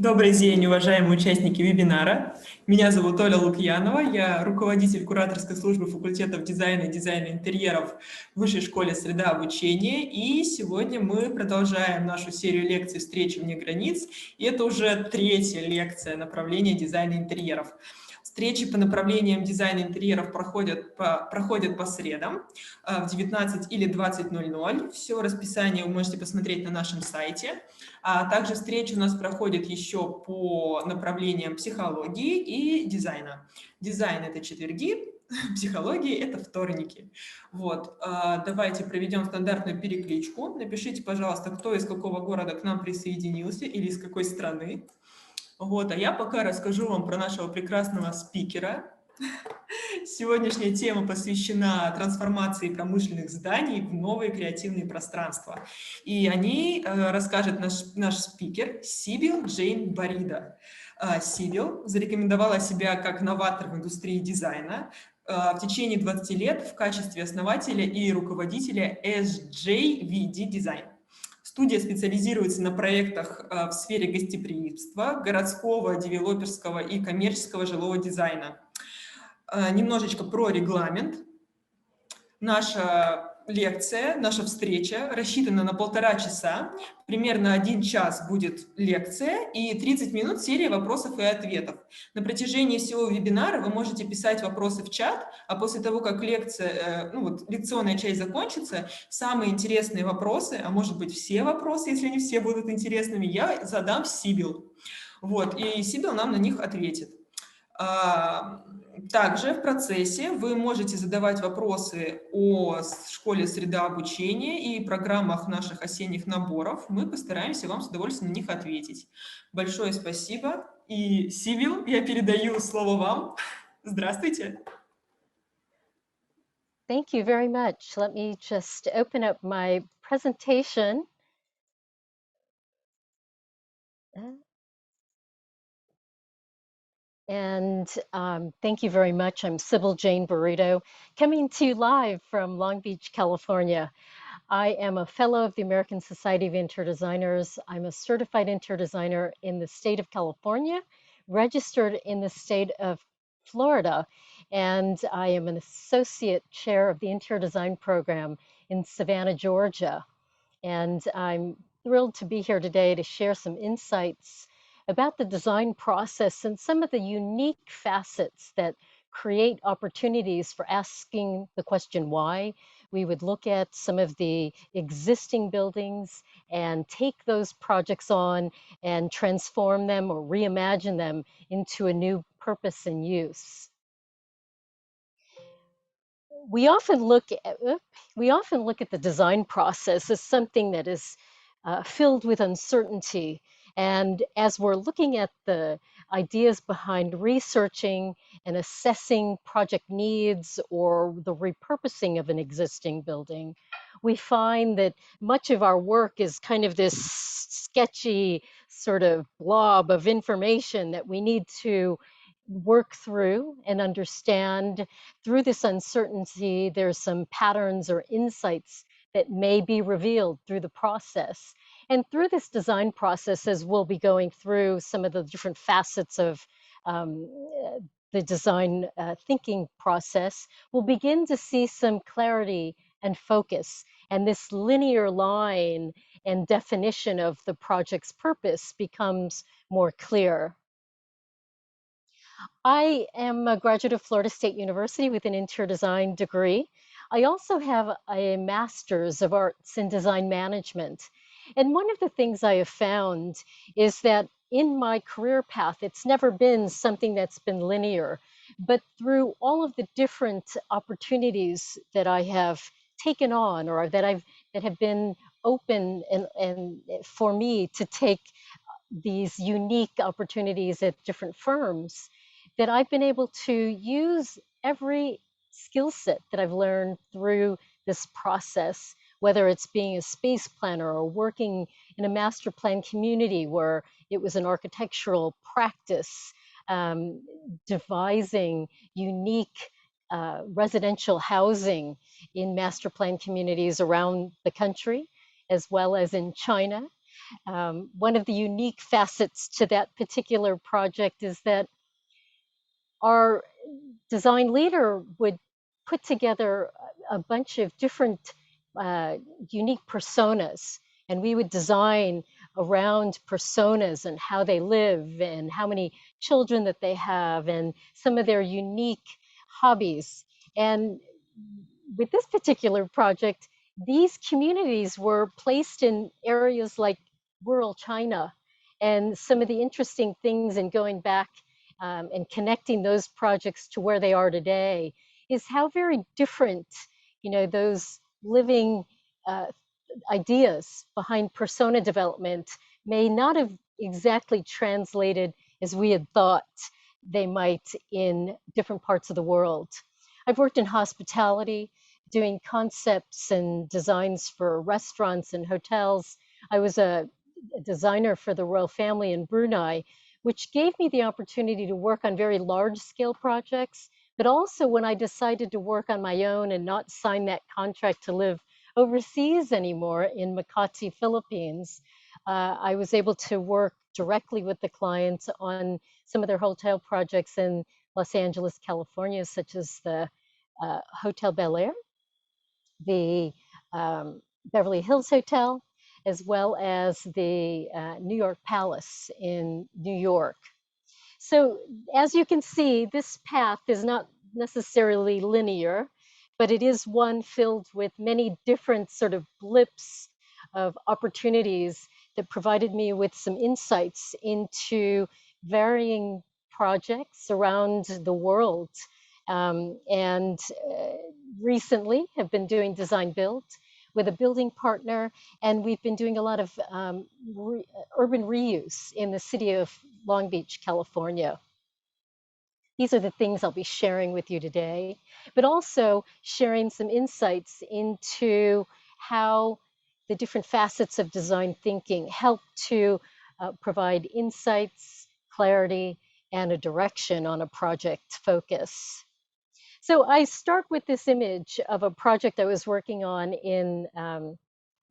Добрый день, уважаемые участники вебинара. Меня зовут Оля Лукьянова, я руководитель кураторской службы факультетов дизайна и дизайна интерьеров в Высшей школе «Среда, обучения». И сегодня мы продолжаем нашу серию лекций «Встречи вне границ». И это уже третья лекция направления дизайна интерьеров. Встречи по направлениям дизайна интерьеров проходят по средам в 19 или 20:00. Все расписание вы можете посмотреть на нашем сайте. А также встречи у нас проходят еще по направлениям психологии и дизайна. Дизайн – это четверги, психология – это вторники. Вот. Давайте проведем стандартную перекличку. Напишите, пожалуйста, кто из какого города к нам присоединился или из какой страны. Вот. А я пока расскажу вам про нашего прекрасного спикера. Сегодняшняя тема посвящена трансформации промышленных зданий в новые креативные пространства. И о ней расскажет наш спикер Сибил Джейн Барида. Сибил зарекомендовала себя как новатор в индустрии дизайна в течение 20 лет в качестве основателя и руководителя SJVD Design. Студия специализируется на проектах в сфере гостеприимства, городского, девелоперского и коммерческого жилого дизайна. Немножечко про регламент. Наша лекция, наша встреча рассчитана на 1,5 часа. Примерно 1 час будет лекция и 30 минут серия вопросов и ответов. На протяжении всего вебинара вы можете писать вопросы в чат, а после того, как лекционная часть закончится, самые интересные вопросы, а может быть все вопросы, если не все будут интересными, я задам Сибил. Вот, и Сибил нам на них ответит. Также в процессе вы можете задавать вопросы о школе «Среда обучения» и программах наших осенних наборов. Мы постараемся вам с удовольствием на них ответить. Большое спасибо. И, Сибил, я передаю слово вам. Здравствуйте. Thank you very much. Let me just open up my presentation. And thank you very much. I'm Sybil Jane Burrito, coming to you live from Long Beach, California. I am a fellow of the American Society of Interior Designers. I'm a certified interior designer in the state of California, registered in the state of Florida, and I am an associate chair of the interior design program in Savannah, Georgia. And I'm thrilled to be here today to share some insights about the design process and some of the unique facets that create opportunities for asking the question why. We would look at some of the existing buildings and take those projects on and transform them or reimagine them into a new purpose and use. We often look at the design process as something that is filled with uncertainty. And as we're looking at the ideas behind researching and assessing project needs or the repurposing of an existing building, we find that much of our work is kind of this sketchy sort of blob of information that we need to work through and understand. Through this uncertainty, there's some patterns or insights that may be revealed through the process. And through this design process, as we'll be going through some of the different facets of the design thinking process, we'll begin to see some clarity and focus. And this linear line and definition of the project's purpose becomes more clear. I am a graduate of Florida State University with an interior design degree. I also have a master's of arts in design management. And one of the things I have found is that in my career path, it's never been something that's been linear, but through all of the different opportunities that I have taken on or that have been open and for me to take these unique opportunities at different firms, that I've been able to use every skill set that I've learned through this process, whether it's being a space planner or working in a master plan community where it was an architectural practice, devising unique residential housing in master plan communities around the country, as well as in China. One of the unique facets to that particular project is that our design leader would put together a bunch of different uh, unique personas, and we would design around personas and how they live and how many children that they have and some of their unique hobbies. And with this particular project, these communities were placed in areas like rural China. And some of the interesting things in going back and connecting those projects to where they are today is how very different, those living uh, ideas behind persona development may not have exactly translated as we had thought they might in different parts of the world. I've worked in hospitality, doing concepts and designs for restaurants and hotels. I was a designer for the royal family in Brunei, which gave me the opportunity to work on very large scale projects. But also, when I decided to work on my own and not sign that contract to live overseas anymore in Makati, Philippines, I was able to work directly with the clients on some of their hotel projects in Los Angeles, California, such as the Hotel Bel Air, the Beverly Hills Hotel, as well as the New York Palace in New York. So as you can see, this path is not necessarily linear, but it is one filled with many different sort of blips of opportunities that provided me with some insights into varying projects around the world. And recently have been doing design build with a building partner, and we've been doing a lot of urban reuse in the city of Long Beach, California. These are the things I'll be sharing with you today, but also sharing some insights into how the different facets of design thinking help to provide insights, clarity, and a direction on a project focus. So I start with this image of a project I was working on in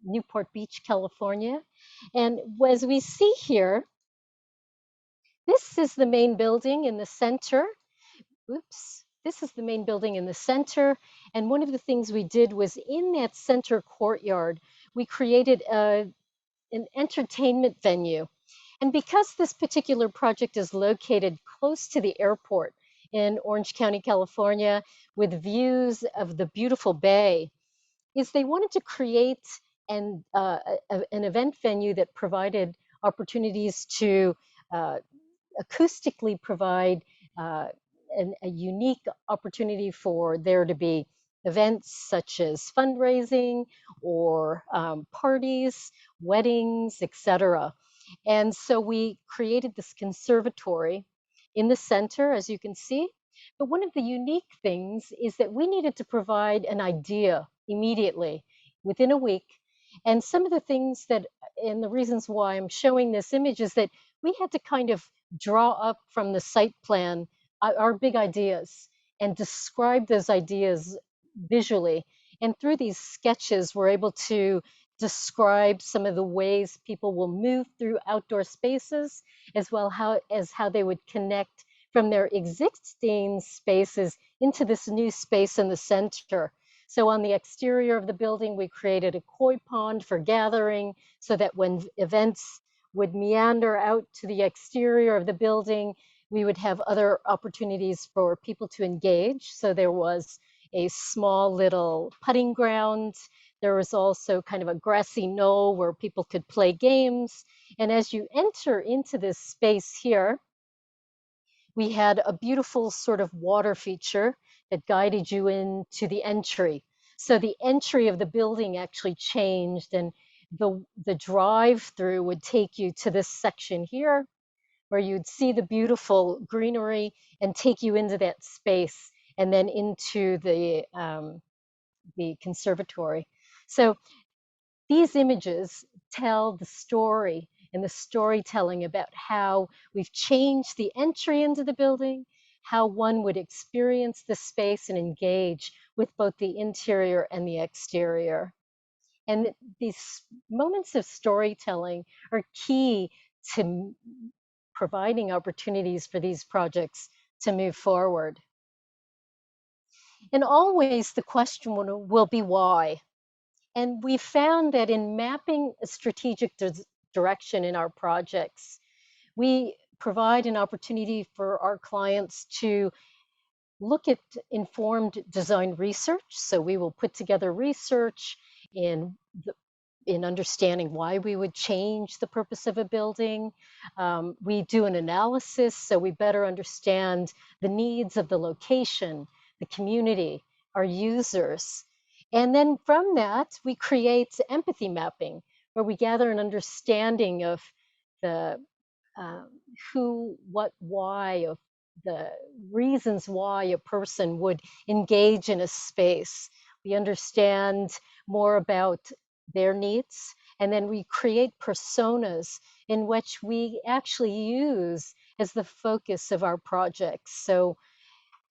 Newport Beach, California. And as we see here, this is the main building in the center. Oops. This is the main building in the center. And one of the things we did was in that center courtyard, we created an entertainment venue. And because this particular project is located close to the airport in Orange County, California, with views of the beautiful bay, is they wanted to create an event venue that provided opportunities to uh, acoustically provide uh, a unique opportunity for there to be events such as fundraising or parties, weddings, etc. And so we created this conservatory in the center, as you can see. But one of the unique things is that we needed to provide an idea immediately within a week. And some of the things that, and the reasons why I'm showing this image is that we had to kind of draw up from the site plan our big ideas and describe those ideas visually. And through these sketches, we're able to describe some of the ways people will move through outdoor spaces, as well as how they would connect from their existing spaces into this new space in the center. So on the exterior of the building, we created a koi pond for gathering so that when events would meander out to the exterior of the building, we would have other opportunities for people to engage. So there was a small little putting ground. There was also kind of a grassy knoll where people could play games. And as you enter into this space here, we had a beautiful sort of water feature that guided you into the entry. So the entry of the building actually changed, and the drive-through would take you to this section here where you'd see the beautiful greenery and take you into that space and then into the conservatory. So these images tell the story and the storytelling about how we've changed the entry into the building, how one would experience the space and engage with both the interior and the exterior. And these moments of storytelling are key to providing opportunities for these projects to move forward. And always the question will be why. And we found that in mapping a strategic direction in our projects, we provide an opportunity for our clients to look at informed design research. So we will put together research in in understanding why we would change the purpose of a building. We do an analysis so we better understand the needs of the location, the community, our users. And then from that, we create empathy mapping, where we gather an understanding of the um, who, what, why, of the reasons why a person would engage in a space. We understand more about their needs, and then we create personas in which we actually use as the focus of our projects. So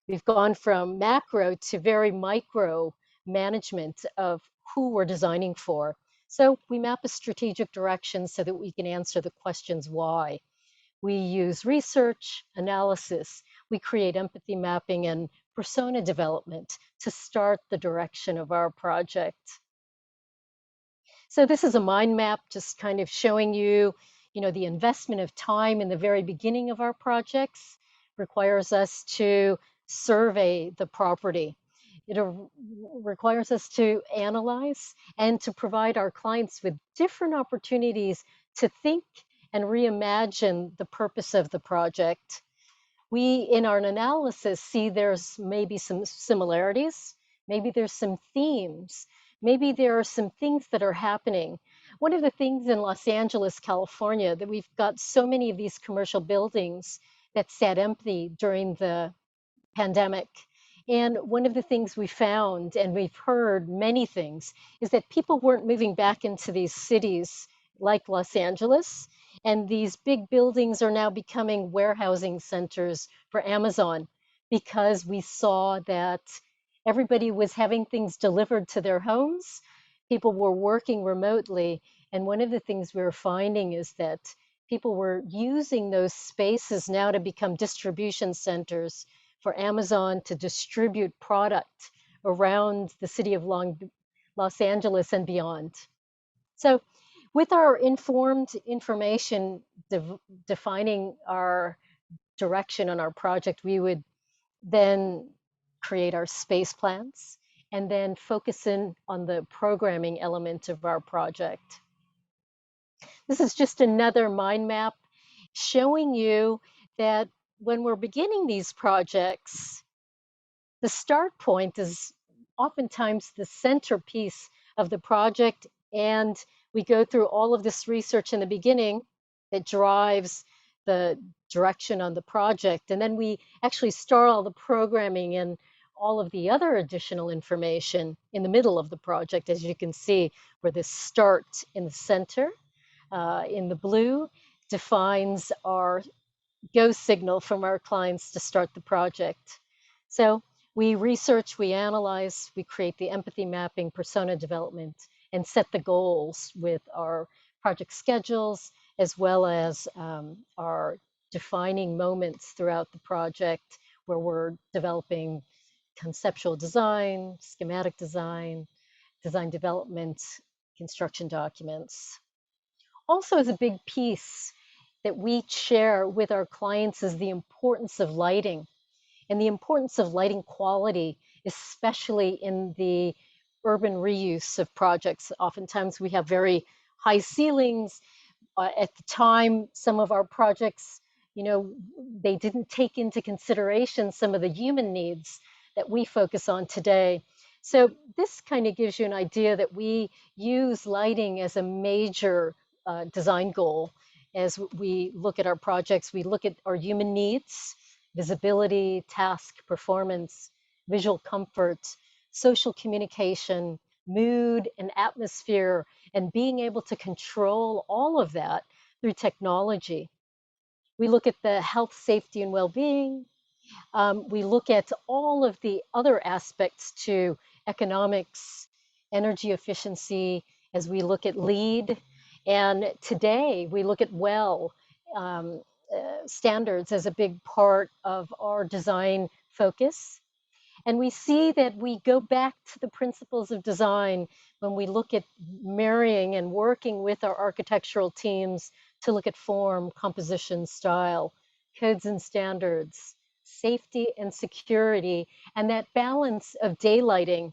we've gone from macro to very micro management of who we're designing for. So we map a strategic direction so that we can answer the questions why. We use research, analysis, we create empathy mapping and persona development to start the direction of our project. So this is a mind map just kind of showing you, the investment of time in the very beginning of our projects requires us to survey the property. It requires us to analyze and to provide our clients with different opportunities to think and reimagine the purpose of the project. We, in our analysis, see there's maybe some similarities, maybe there's some themes, maybe there are some things that are happening. One of the things in Los Angeles, California, that we've got so many of these commercial buildings that sat empty during the pandemic. And one of the things we found, and we've heard many things, is that people weren't moving back into these cities like Los Angeles. And these big buildings are now becoming warehousing centers for Amazon because we saw that everybody was having things delivered to their homes. People were working remotely. And one of the things we were finding is that people were using those spaces now to become distribution centers for Amazon to distribute product around the city of Los Angeles and beyond. So with our informed information defining our direction on our project, we would then create our space plans and then focus in on the programming element of our project. This is just another mind map showing you that when we're beginning these projects, the start point is oftentimes the centerpiece of the project, and we go through all of this research in the beginning that drives the direction on the project, and then we actually start all the programming and all of the other additional information in the middle of the project, as you can see, where the start in the center in the blue defines our go signal from our clients to start the project. So we research, we analyze, we create the empathy mapping, persona development, and set the goals with our project schedules, as well as our defining moments throughout the project where we're developing conceptual design, schematic design, design development, construction documents. Also, as a big piece that we share with our clients is the importance of lighting and the importance of lighting quality, especially in the urban reuse of projects. Oftentimes we have very high ceilings. At the time, some of our projects, they didn't take into consideration some of the human needs that we focus on today. So this kind of gives you an idea that we use lighting as a major design goal. As we look at our projects, we look at our human needs, visibility, task, performance, visual comfort, social communication, mood, and atmosphere, and being able to control all of that through technology. We look at the health, safety, and well-being. We look at all of the other aspects to economics, energy efficiency, as we look at LEED. And today we look at WELL standards as a big part of our design focus. And we see that we go back to the principles of design when we look at marrying and working with our architectural teams to look at form, composition, style, codes and standards, safety and security, and that balance of daylighting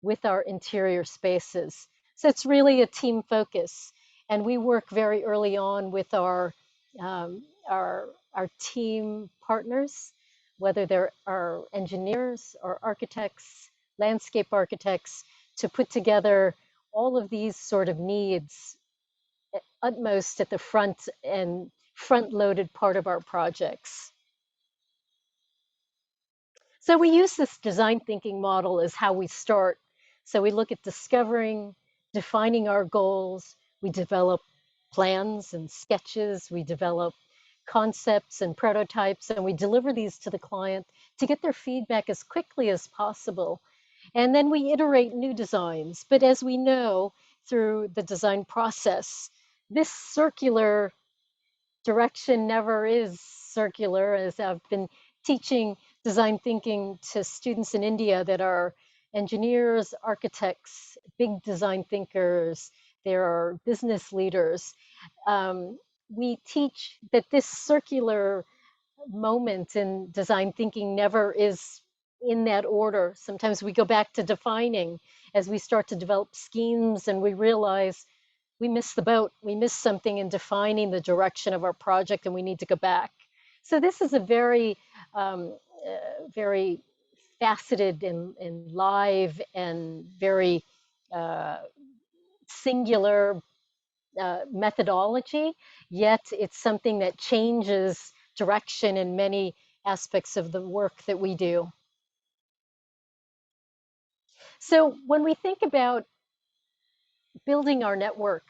with our interior spaces. So it's really a team focus. And we work very early on with um, our team partners, whether they're our engineers or architects, landscape architects, to put together all of these sort of needs utmost at the front and front loaded part of our projects. So we use this design thinking model as how we start. So we look at discovering, defining our goals, we develop plans and sketches, we develop concepts and prototypes, and we deliver these to the client to get their feedback as quickly as possible. And then we iterate new designs. But as we know through the design process, this circular direction never is circular, as I've been teaching design thinking to students in India that are engineers, architects, big design thinkers, there are business leaders. We teach that this circular moment in design thinking never is in that order. Sometimes we go back to defining as we start to develop schemes and we realize we missed the boat. We missed something in defining the direction of our project and we need to go back. So this is a very faceted and live and very uh, singular methodology, yet it's something that changes direction in many aspects of the work that we do. So when we think about building our network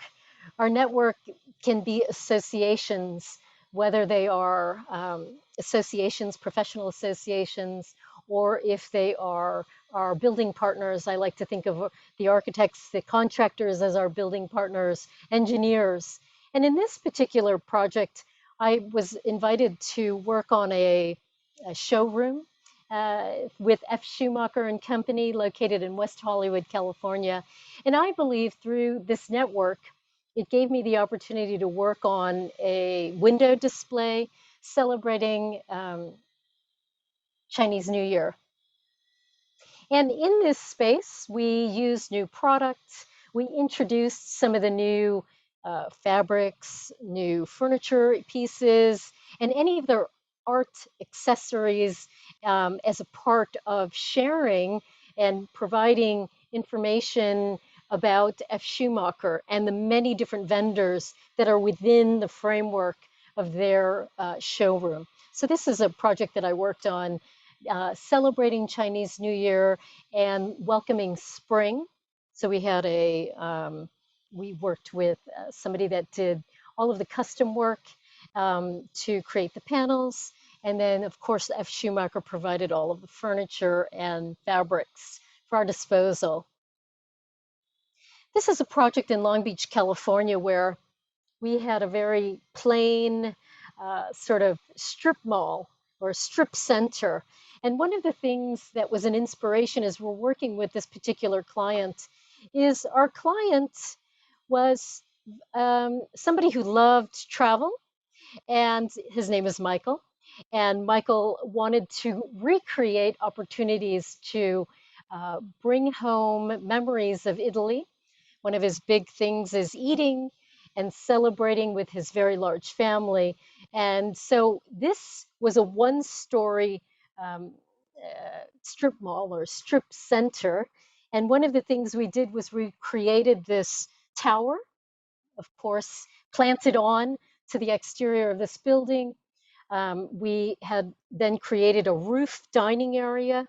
can be associations, whether they are associations, professional associations, or if they are our building partners. I like to think of the architects, the contractors as our building partners, engineers. And in this particular project, I was invited to work on a showroom with F. Schumacher and Company, located in West Hollywood, California. And I believe through this network, it gave me the opportunity to work on a window display celebrating Chinese New Year. And in this space, we used new products. We introduced some of the new fabrics, new furniture pieces, and any of their art accessories as a part of sharing and providing information about F. Schumacher and the many different vendors that are within the framework of their showroom. So this is a project that I worked on celebrating Chinese New Year and welcoming spring. So we worked with somebody that did all of the custom work to create the panels. And then, of course, F. Schumacher provided all of the furniture and fabrics for our disposal. This is a project in Long Beach, California, where we had a very plain sort of strip mall or strip center. And one of the things that was an inspiration as we're working with this particular client is our client was somebody who loved travel, and his name is Michael. And Michael wanted to recreate opportunities to bring home memories of Italy. One of his big things is eating and celebrating with his very large family. And so this was a one-story um, strip mall or strip center. And one of the things we did was we created this tower, of course, planted on to the exterior of this building. We had then created a roof dining area,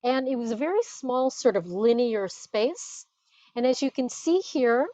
and it was a very small sort of linear space. And as you can see here,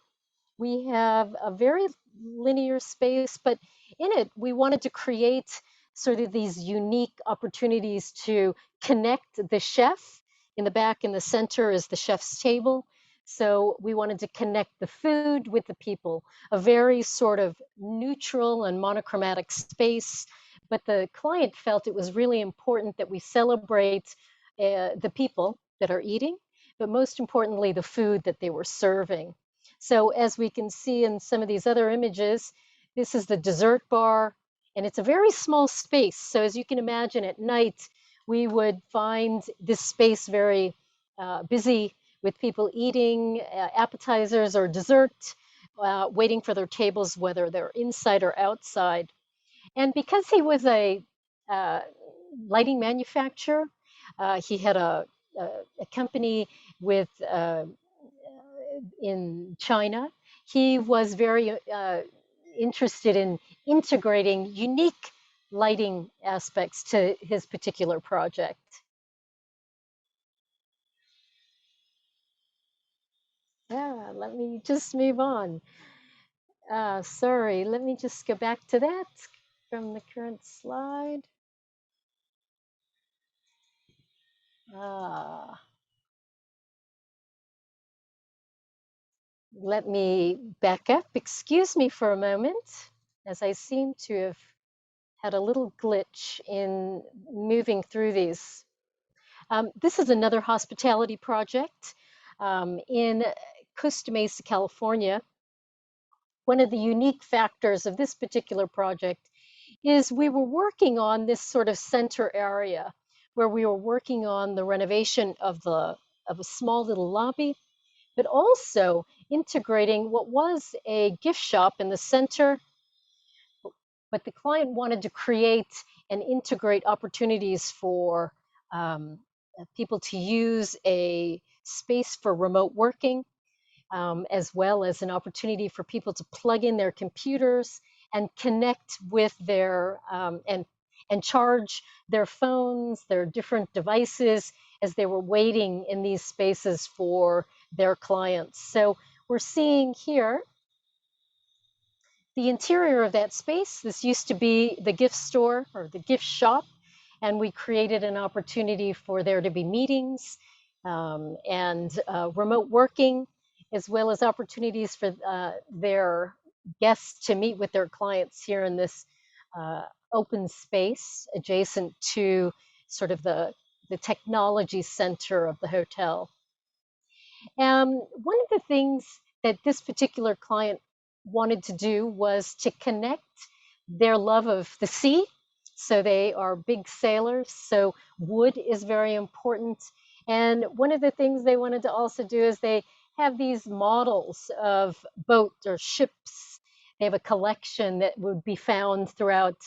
we have a very linear space, but in it, we wanted to create sort of these unique opportunities to connect the chef. In the back in the center is the chef's table. So we wanted to connect the food with the people, a very sort of neutral and monochromatic space. But the client felt it was really important that we celebrate the people that are eating, but most importantly, the food that they were serving. So as we can see in some of these other images, this is the dessert bar, and it's a very small space. So as you can imagine, at night, we would find this space very busy with people eating appetizers or dessert, waiting for their tables, whether they're inside or outside. And because he was a uh, lighting manufacturer, he had a company with in China. He was very interested in integrating unique lighting aspects to his particular project. Yeah, let me just move on. Sorry, let me just go back to that from the current slide. Ah, let me back up. Excuse me for a moment, as I seem to have had a little glitch in moving through these. This is another hospitality project in Costa Mesa, California. One of the unique factors of this particular project is we were working on this sort of center area where we were working on the renovation of a small little lobby, but also integrating what was a gift shop in the center. But the client wanted to create and integrate opportunities for um, people to use a space for remote working, as well as an opportunity for people to plug in their computers and connect with their and charge their phones, their different devices as they were waiting in these spaces for their clients. So we're seeing here the interior of that space. This used to be the gift store or the gift shop, and we created an opportunity for there to be meetings and remote working, as well as opportunities for their guests to meet with their clients here in this open space adjacent to sort of the technology center of the hotel. One of the things that this particular client wanted to do was to connect their love of the sea. So they are big sailors, so wood is very important. And one of the things they wanted to also do is they have these models of boats or ships. They have a collection that would be found throughout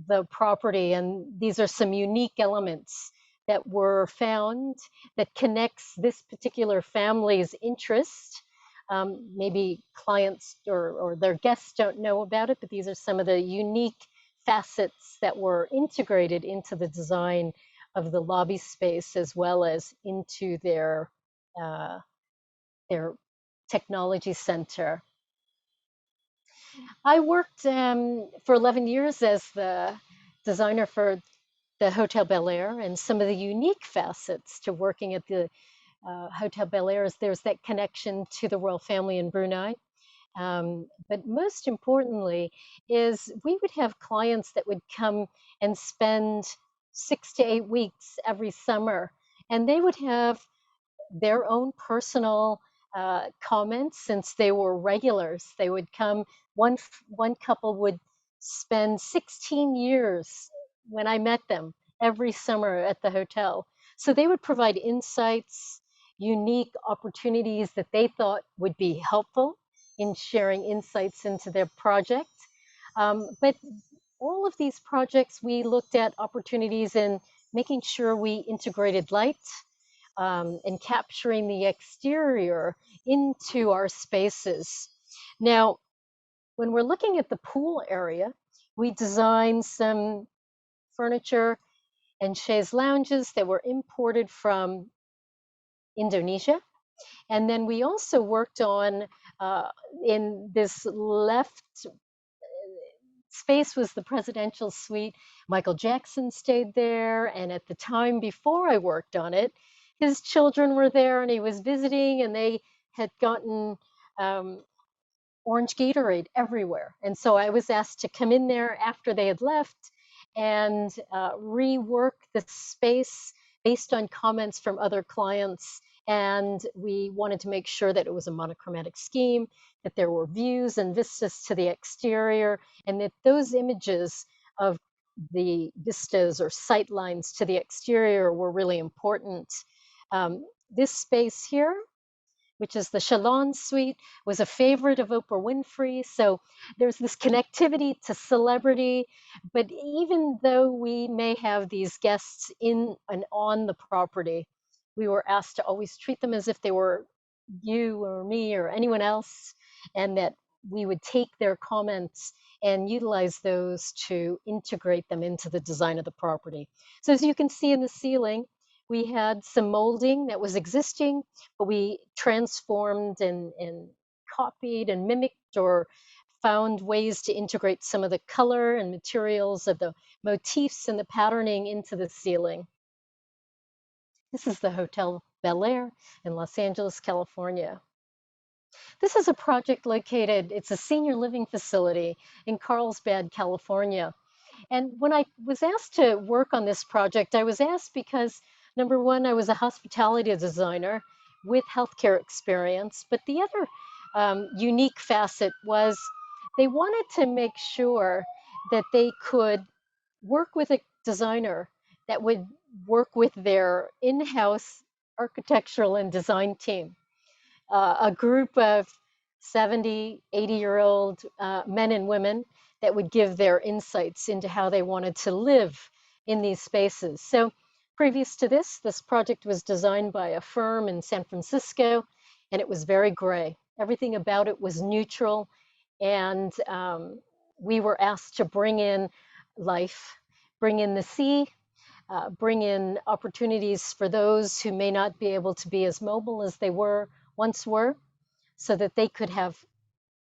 the property, and these are some unique elements that were found that connects this particular family's interest. Maybe clients or their guests don't know about it, but these are some of the unique facets that were integrated into the design of the lobby space as well as into uh, their technology center. I worked for 11 years as the designer for the Hotel Bel Air, and some of the unique facets to working at the Hotel Bel Air is there's that connection to the royal family in Brunei. But most importantly is we would have clients that would come and spend 6 to 8 weeks every summer, and they would have their own personal comments since they were regulars. They would come. One couple would spend 16 years when I met them every summer at the hotel. So they would provide insights, unique opportunities that they thought would be helpful in sharing insights into their project. But all of these projects, we looked at opportunities in making sure we integrated light and capturing the exterior into our spaces. Now, when we're looking at the pool area, we designed some furniture and chaise lounges that were imported from Indonesia. And then we also worked on, in this left space was the presidential suite. Michael Jackson stayed there. And at the time before I worked on it, his children were there and he was visiting, and they had gotten orange Gatorade everywhere. And so I was asked to come in there after they had left and rework the space based on comments from other clients. And we wanted to make sure that it was a monochromatic scheme, that there were views and vistas to the exterior, and that those images of the vistas or sight lines to the exterior were really important. This space here, which is the Shalon Suite, was a favorite of Oprah Winfrey. So there's this connectivity to celebrity. But even though we may have these guests in and on the property, we were asked to always treat them as if they were you or me or anyone else, and that we would take their comments and utilize those to integrate them into the design of the property. So as you can see in the ceiling, we had some molding that was existing, but we transformed and copied and mimicked or found ways to integrate some of the color and materials of the motifs and the patterning into the ceiling. This is the Hotel Bel Air in Los Angeles, California. This is a project located, it's a senior living facility in Carlsbad, California. And when I was asked to work on this project, I was asked because, number one, I was a hospitality designer with healthcare experience. But the other unique facet was they wanted to make sure that they could work with a designer that would work with their in-house architectural and design team, a group of 70, 80-year-old men and women that would give their insights into how they wanted to live in these spaces. So previous to this project was designed by a firm in San Francisco, and it was very gray. Everything about it was neutral, and we were asked to bring in life, bring in the sea, bring in opportunities for those who may not be able to be as mobile as they once were, so that they could have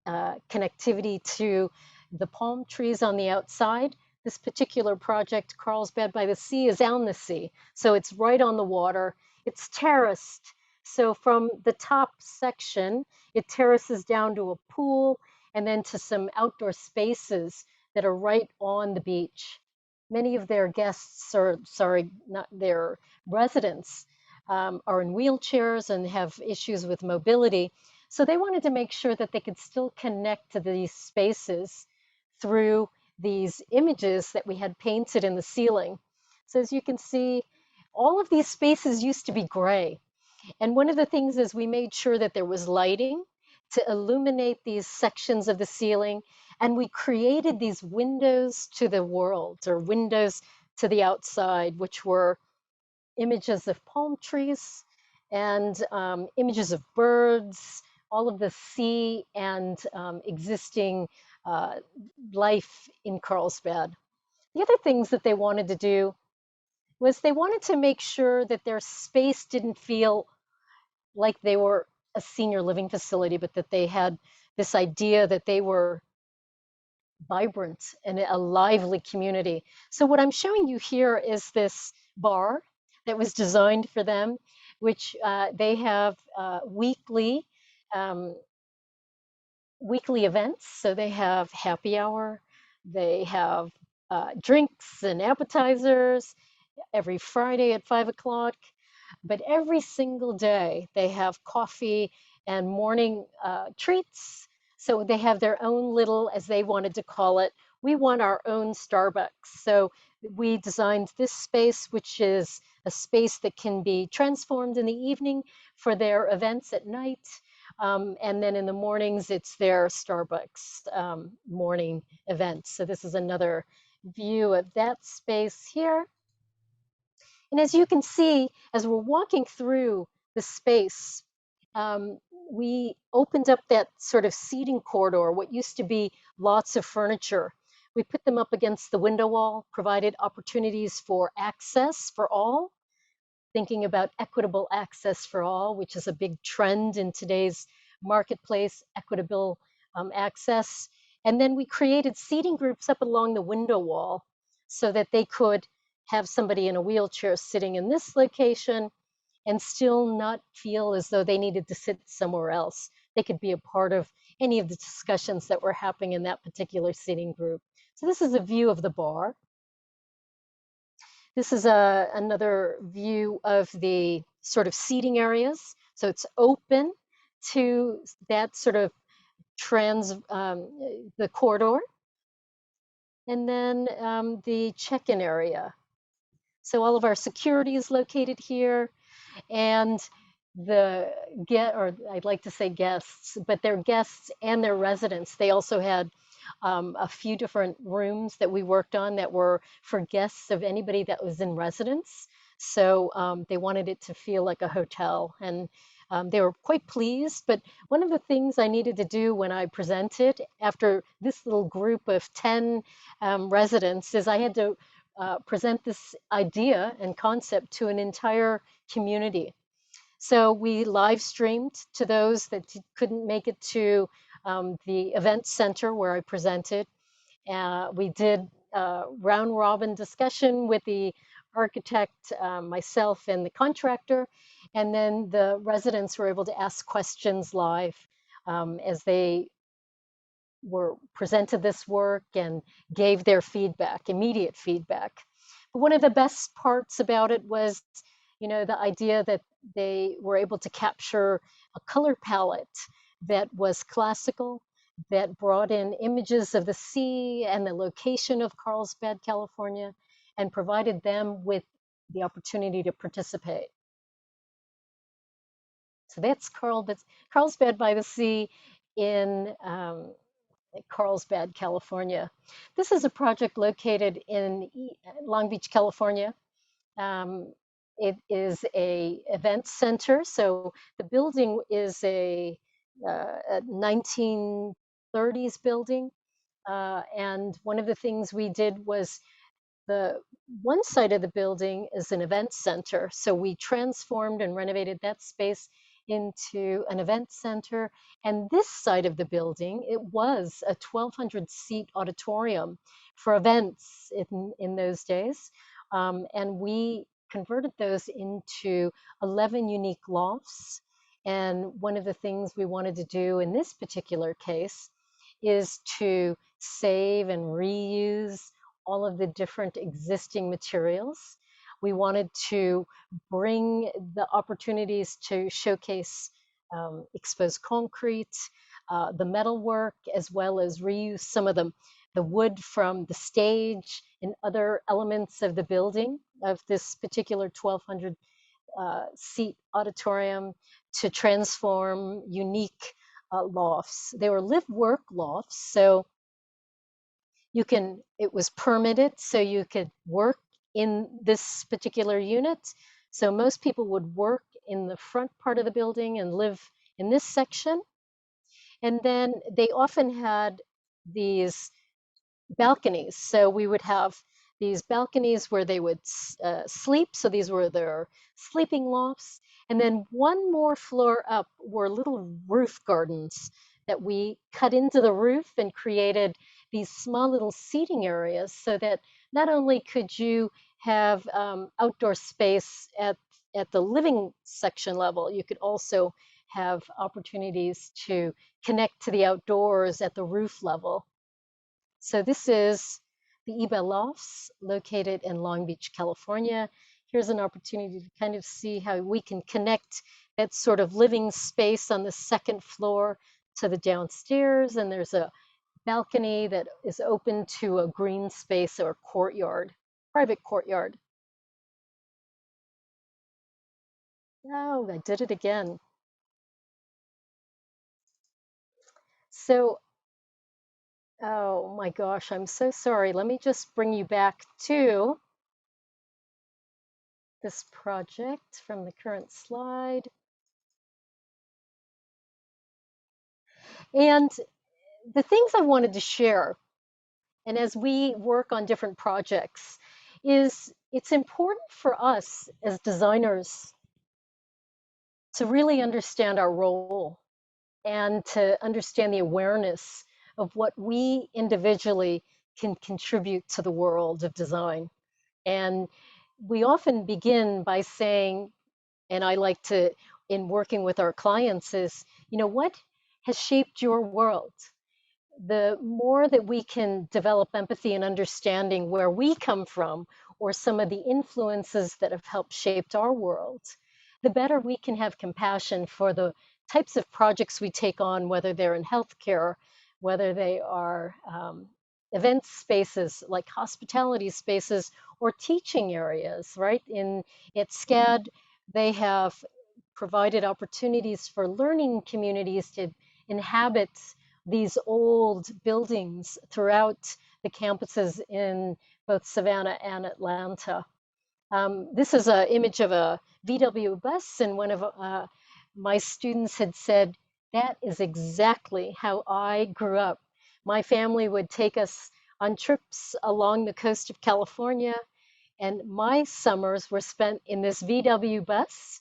connectivity to the palm trees on the outside. This particular project, Carlsbad by the Sea, is on the sea, so it's right on the water. It's terraced, so from the top section, it terraces down to a pool and then to some outdoor spaces that are right on the beach. Many of their guests, or sorry, not their residents, are in wheelchairs and have issues with mobility. So they wanted to make sure that they could still connect to these spaces through these images that we had painted in the ceiling. So as you can see, all of these spaces used to be gray. And one of the things is we made sure that there was lighting to illuminate these sections of the ceiling. And we created these windows to the world, or windows to the outside, which were images of palm trees and images of birds, all of the sea and existing life in Carlsbad. The other things that they wanted to do was they wanted to make sure that their space didn't feel like they were a senior living facility, but that they had this idea that they were vibrant and a lively community. So what I'm showing you here is this bar that was designed for them, which they have um, weekly events. So they have happy hour, they have drinks and appetizers every Friday at 5 o'clock. But every single day they have coffee and morning treats. So they have their own little, as they wanted to call it, we want our own Starbucks. So we designed this space, which is a space that can be transformed in the evening for their events at night. And then in the mornings, it's their Starbucks morning events. So this is another view of that space here. And as you can see, as we're walking through the space, we opened up that sort of seating corridor, what used to be lots of furniture. We put them up against the window wall, provided opportunities for access for all, thinking about equitable access for all, which is a big trend in today's marketplace, equitable access. And then we created seating groups up along the window wall so that they could have somebody in a wheelchair sitting in this location and still not feel as though they needed to sit somewhere else. They could be a part of any of the discussions that were happening in that particular seating group. So this is a view of the bar. This is another view of the sort of seating areas. So it's open to that sort of the corridor. And then the check-in area. So all of our security is located here, and or I'd like to say guests, but they're guests and their residents. They also had a few different rooms that we worked on that were for guests of anybody that was in residence. So they wanted it to feel like a hotel, and they were quite pleased. But one of the things I needed to do when I presented after this little group of 10 residents is I had to present this idea and concept to an entire community. So we live streamed to those that couldn't make it to the event center where I presented. We did round robin discussion with the architect, myself, and the contractor. And then the residents were able to ask questions live as they were presented this work and gave their feedback, immediate feedback. But one of the best parts about it was, the idea that they were able to capture a color palette that was classical, that brought in images of the sea and the location of Carlsbad, California, and provided them with the opportunity to participate. So that's Carlsbad by the Sea in Carlsbad, California. This is a project located in Long Beach, California. It is a event center. So the building is a 1930s building. And one of the things we did was the one side of the building is an event center. So we transformed and renovated that space into an event center. And this side of the building, it was a 1,200 seat auditorium for events in those days. And we converted those into 11 unique lofts. And one of the things we wanted to do in this particular case is to save and reuse all of the different existing materials. We wanted to bring the opportunities to showcase exposed concrete, the metalwork, as well as reuse some of the wood from the stage and other elements of the building of this particular 1,200 seat auditorium to transform unique lofts. They were live work lofts, so it was permitted, so you could work in this particular unit. So most people would work in the front part of the building and live in this section. And then they often had these balconies. So we would have these balconies where they would sleep. So these were their sleeping lofts. And then one more floor up were little roof gardens that we cut into the roof and created these small little seating areas so that not only could you have outdoor space at the living section level, you could also have opportunities to connect to the outdoors at the roof level. So this is the Iba Lofts located in Long Beach, California. Here's an opportunity to kind of see how we can connect that sort of living space on the second floor to the downstairs. And there's a balcony that is open to a green space or courtyard, private courtyard. Oh, I did it again. So, oh my gosh, I'm so sorry. Let me just bring you back to this project from the current slide. And the things I wanted to share, and as we work on different projects, is it's important for us as designers to really understand our role and to understand the awareness of what we individually can contribute to the world of design. And we often begin by saying, And I like to, in working with our clients, is, what has shaped your world? The more that we can develop empathy and understanding where we come from, or some of the influences that have helped shaped our world, the better we can have compassion for the types of projects we take on, whether they're in healthcare, whether they are event spaces like hospitality spaces, or teaching areas, right? At SCAD, they have provided opportunities for learning communities to inhabit these old buildings throughout the campuses in both Savannah and Atlanta. This is an image of a VW bus, and one of my students had said, that is exactly how I grew up. My family would take us on trips along the coast of California, and my summers were spent in this VW bus,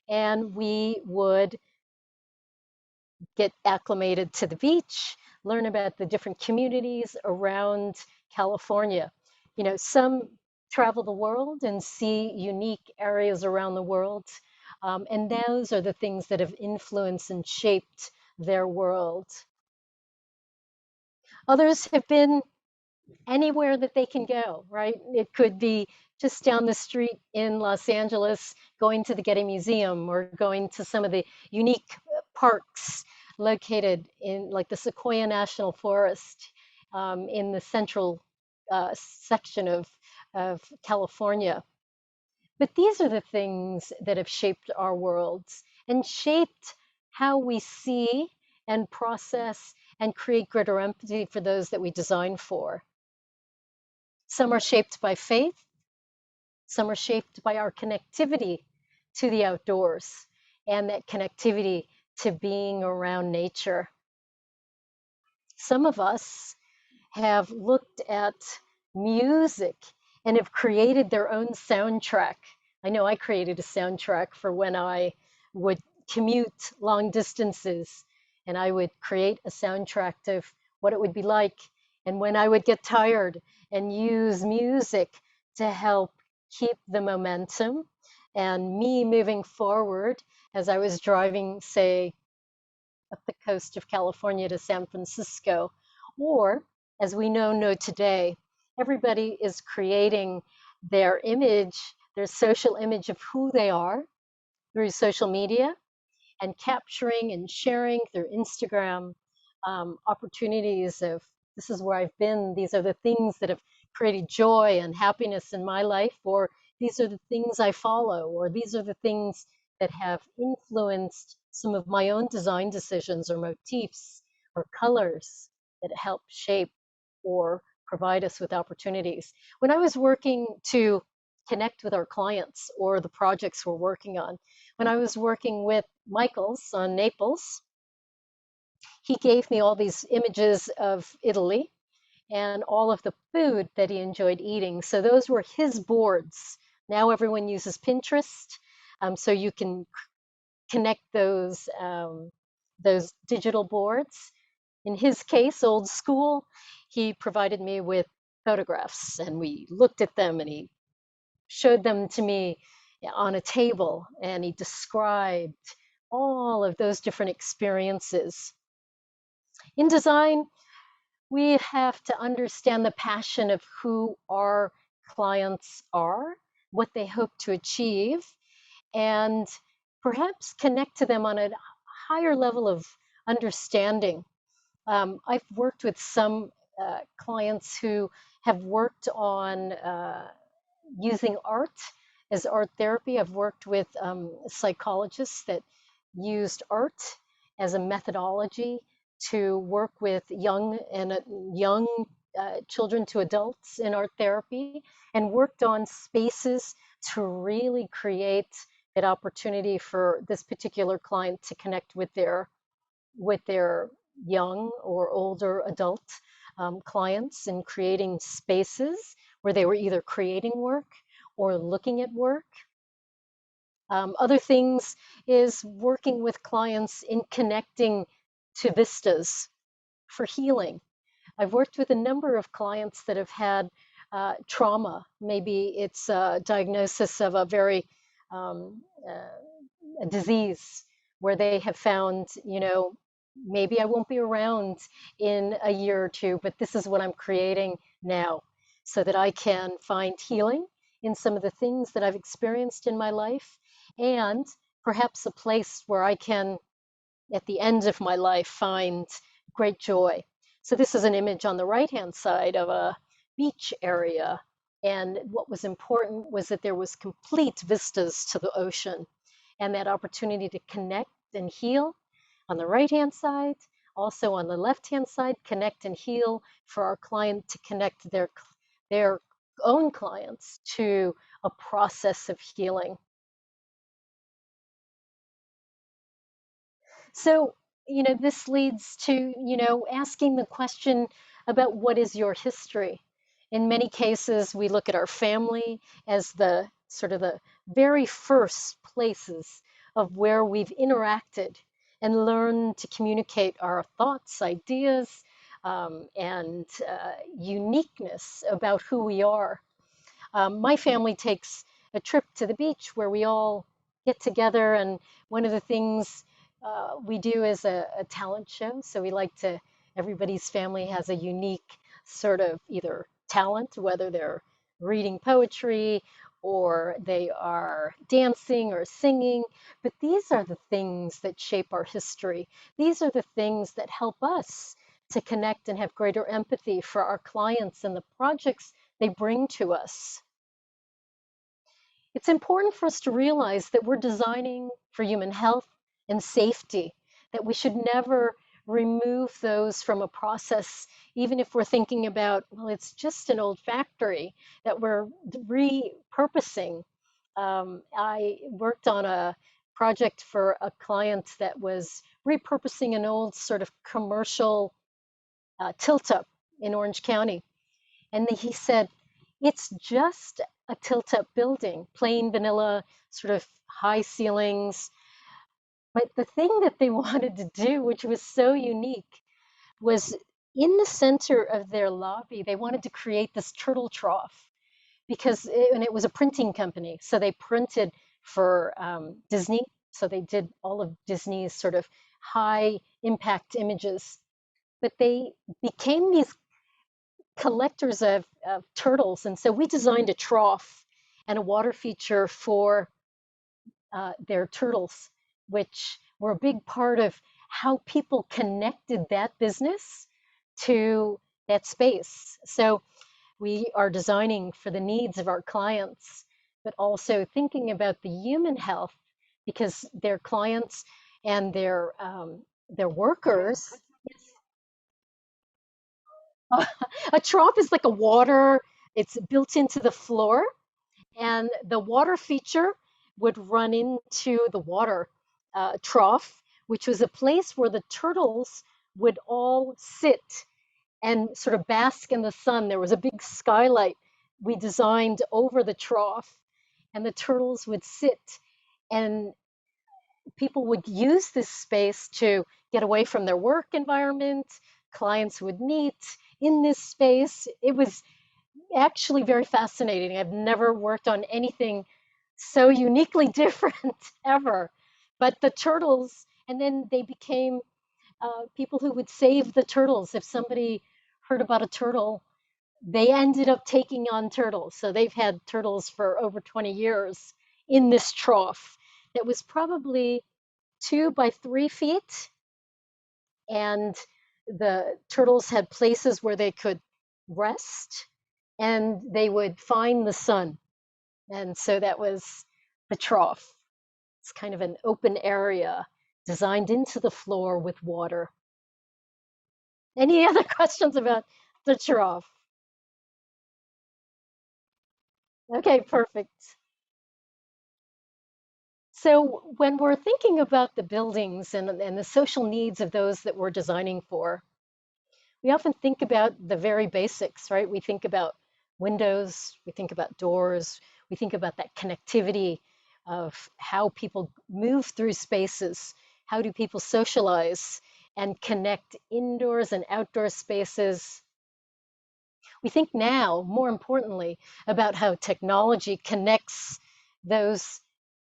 and we would get acclimated to the beach, learn about the different communities around California. Some travel the world and see unique areas around the world, and those are the things that have influenced and shaped their world. Others have been anywhere that they can go, right? It could be just down the street in Los Angeles, going to the Getty Museum, or going to some of the unique parks located in, like, the Sequoia National Forest in the central section of California. But these are the things that have shaped our worlds and shaped how we see and process and create greater empathy for those that we design for. Some are shaped by faith, some are shaped by our connectivity to the outdoors and that connectivity to being around nature. Some of us have looked at music and have created their own soundtrack. I know I created a soundtrack for when I would commute long distances, and I would create a soundtrack of what it would be like. And when I would get tired, and use music to help keep the momentum and me moving forward as I was driving, say, up the coast of California to San Francisco. Or, as we know today, everybody is creating their image, their social image of who they are through social media, and capturing and sharing through Instagram opportunities of, this is where I've been, these are the things that have created joy and happiness in my life, or these are the things I follow, or these are the things that have influenced some of my own design decisions, or motifs or colors that help shape or provide us with opportunities. When I was working to connect with our clients or the projects we're working on, when I was working with Michaels on Naples, he gave me all these images of Italy and all of the food that he enjoyed eating. So those were his boards. Now everyone uses Pinterest, so you can connect those digital boards. In his case, old school, he provided me with photographs, and we looked at them, and he showed them to me on a table, and he described all of those different experiences. In design, we have to understand the passion of who our clients are, what they hope to achieve, and perhaps connect to them on a higher level of understanding. I've worked with some clients who have worked on using art as art therapy. I've worked with psychologists that used art as a methodology to work with young children to adults in art therapy, and worked on spaces to really create that opportunity for this particular client to connect with their young or older adult clients, and creating spaces where they were either creating work or looking at work. Other things is working with clients in connecting to vistas for healing. I've worked with a number of clients that have had trauma. Maybe it's a diagnosis of a very a disease where they have found, maybe I won't be around in a year or two, but this is what I'm creating now so that I can find healing in some of the things that I've experienced in my life, and perhaps a place where I can, at the end of my life, find great joy. So this is an image on the right-hand side of a beach area. And what was important was that there was complete vistas to the ocean and that opportunity to connect and heal on the right-hand side. Also on the left-hand side, connect and heal for our client to connect their own clients to a process of healing. So, this leads to, asking the question about what is your history. In many cases, we look at our family as the sort of the very first places of where we've interacted and learned to communicate our thoughts, ideas, and uniqueness about who we are. My family takes a trip to the beach where we all get together, and one of the things we do is a talent show. So we like to, everybody's family has a unique sort of either talent, whether they're reading poetry or they are dancing or singing. But these are the things that shape our history. These are the things that help us to connect and have greater empathy for our clients and the projects they bring to us. It's important for us to realize that we're designing for human health and safety, that we should never remove those from a process, even if we're thinking about, well, it's just an old factory that we're repurposing. I worked on a project for a client that was repurposing an old sort of commercial tilt up in Orange County. And he said, it's just a tilt-up building, plain vanilla, sort of high ceilings. But the thing that they wanted to do, which was so unique, was in the center of their lobby, they wanted to create this turtle trough and it was a printing company. So they printed for Disney. So they did all of Disney's sort of high impact images. But they became these collectors of turtles. And so we designed a trough and a water feature for their turtles, which were a big part of how people connected that business to that space. So we are designing for the needs of our clients, but also thinking about the human health because their clients and their workers. A trough is like a water, it's built into the floor, and the water feature would run into the water trough, which was a place where the turtles would all sit and sort of bask in the sun. There was a big skylight we designed over the trough, and the turtles would sit, and people would use this space to get away from their work environment. Clients would meet in this space. It was actually very fascinating. I've never worked on anything so uniquely different ever. But the turtles, and then they became people who would save the turtles. If somebody heard about a turtle, they ended up taking on turtles. So they've had turtles for over 20 years in this trough that was probably 2 by 3 feet. And the turtles had places where they could rest and they would find the sun. And so that was the trough. It's kind of an open area designed into the floor with water. Any other questions about the trough? Okay, perfect. So when we're thinking about the buildings and the social needs of those that we're designing for, we often think about the very basics, right? We think about windows, we think about doors, we think about that connectivity of how people move through spaces, how do people socialize and connect indoors and outdoor spaces. We think now, more importantly, about how technology connects those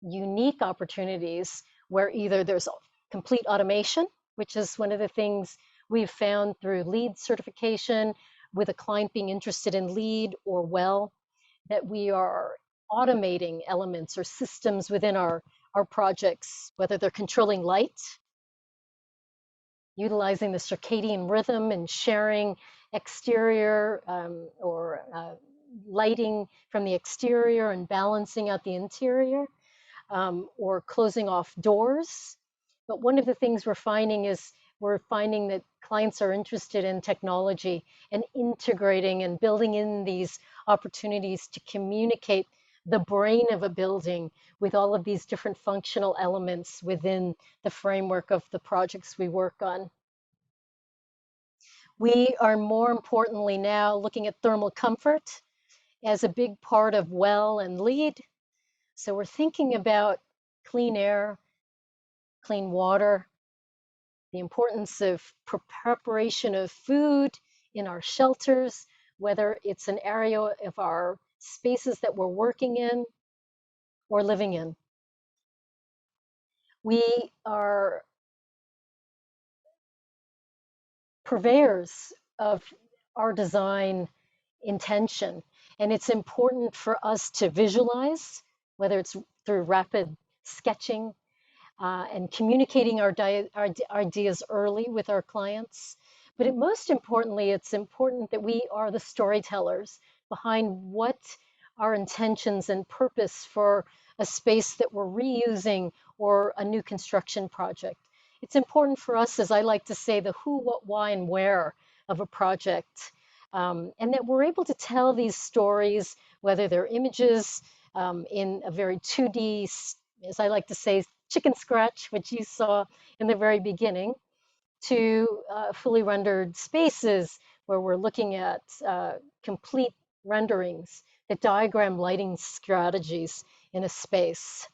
unique opportunities where either there's complete automation, which is one of the things we've found through LEED certification, with a client being interested in LEED or WELL, that we are automating elements or systems within our projects, whether they're controlling light, utilizing the circadian rhythm and sharing exterior or lighting from the exterior and balancing out the interior, or closing off doors. But one of the things we're finding that clients are interested in technology and integrating and building in these opportunities to communicate the brain of a building with all of these different functional elements within the framework of the projects we work on. We are more importantly now looking at thermal comfort as a big part of WELL and LEED. So we're thinking about clean air, clean water, the importance of preparation of food in our shelters, whether it's an area of our spaces that we're working in or living in. We are purveyors of our design intention, and it's important for us to visualize, whether it's through rapid sketching, and communicating our ideas early with our clients. But most importantly, it's important that we are the storytellers behind what our intentions and purpose for a space that we're reusing or a new construction project. It's important for us, as I like to say, the who, what, why, and where of a project. And that we're able to tell these stories, whether they're images in a very 2D, as I like to say, chicken scratch, which you saw in the very beginning, to fully rendered spaces where we're looking at complete renderings that diagram lighting strategies in a space.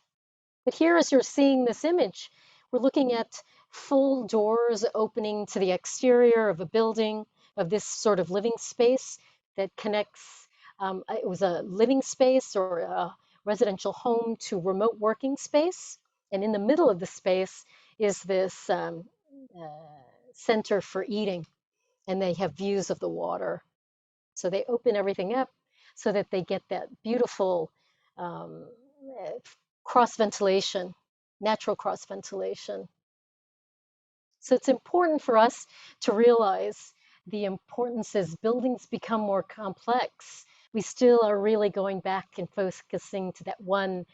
But here, as you're seeing this image, we're looking at full doors opening to the exterior of a building, of this sort of living space that connects, it was a living space or a residential home to remote working space. And in the middle of the space is this center for eating, and they have views of the water. So they open everything up so that they get that beautiful um, cross ventilation, natural cross ventilation. So it's important for us to realize the importance as buildings become more complex. We still are really going back and focusing to that one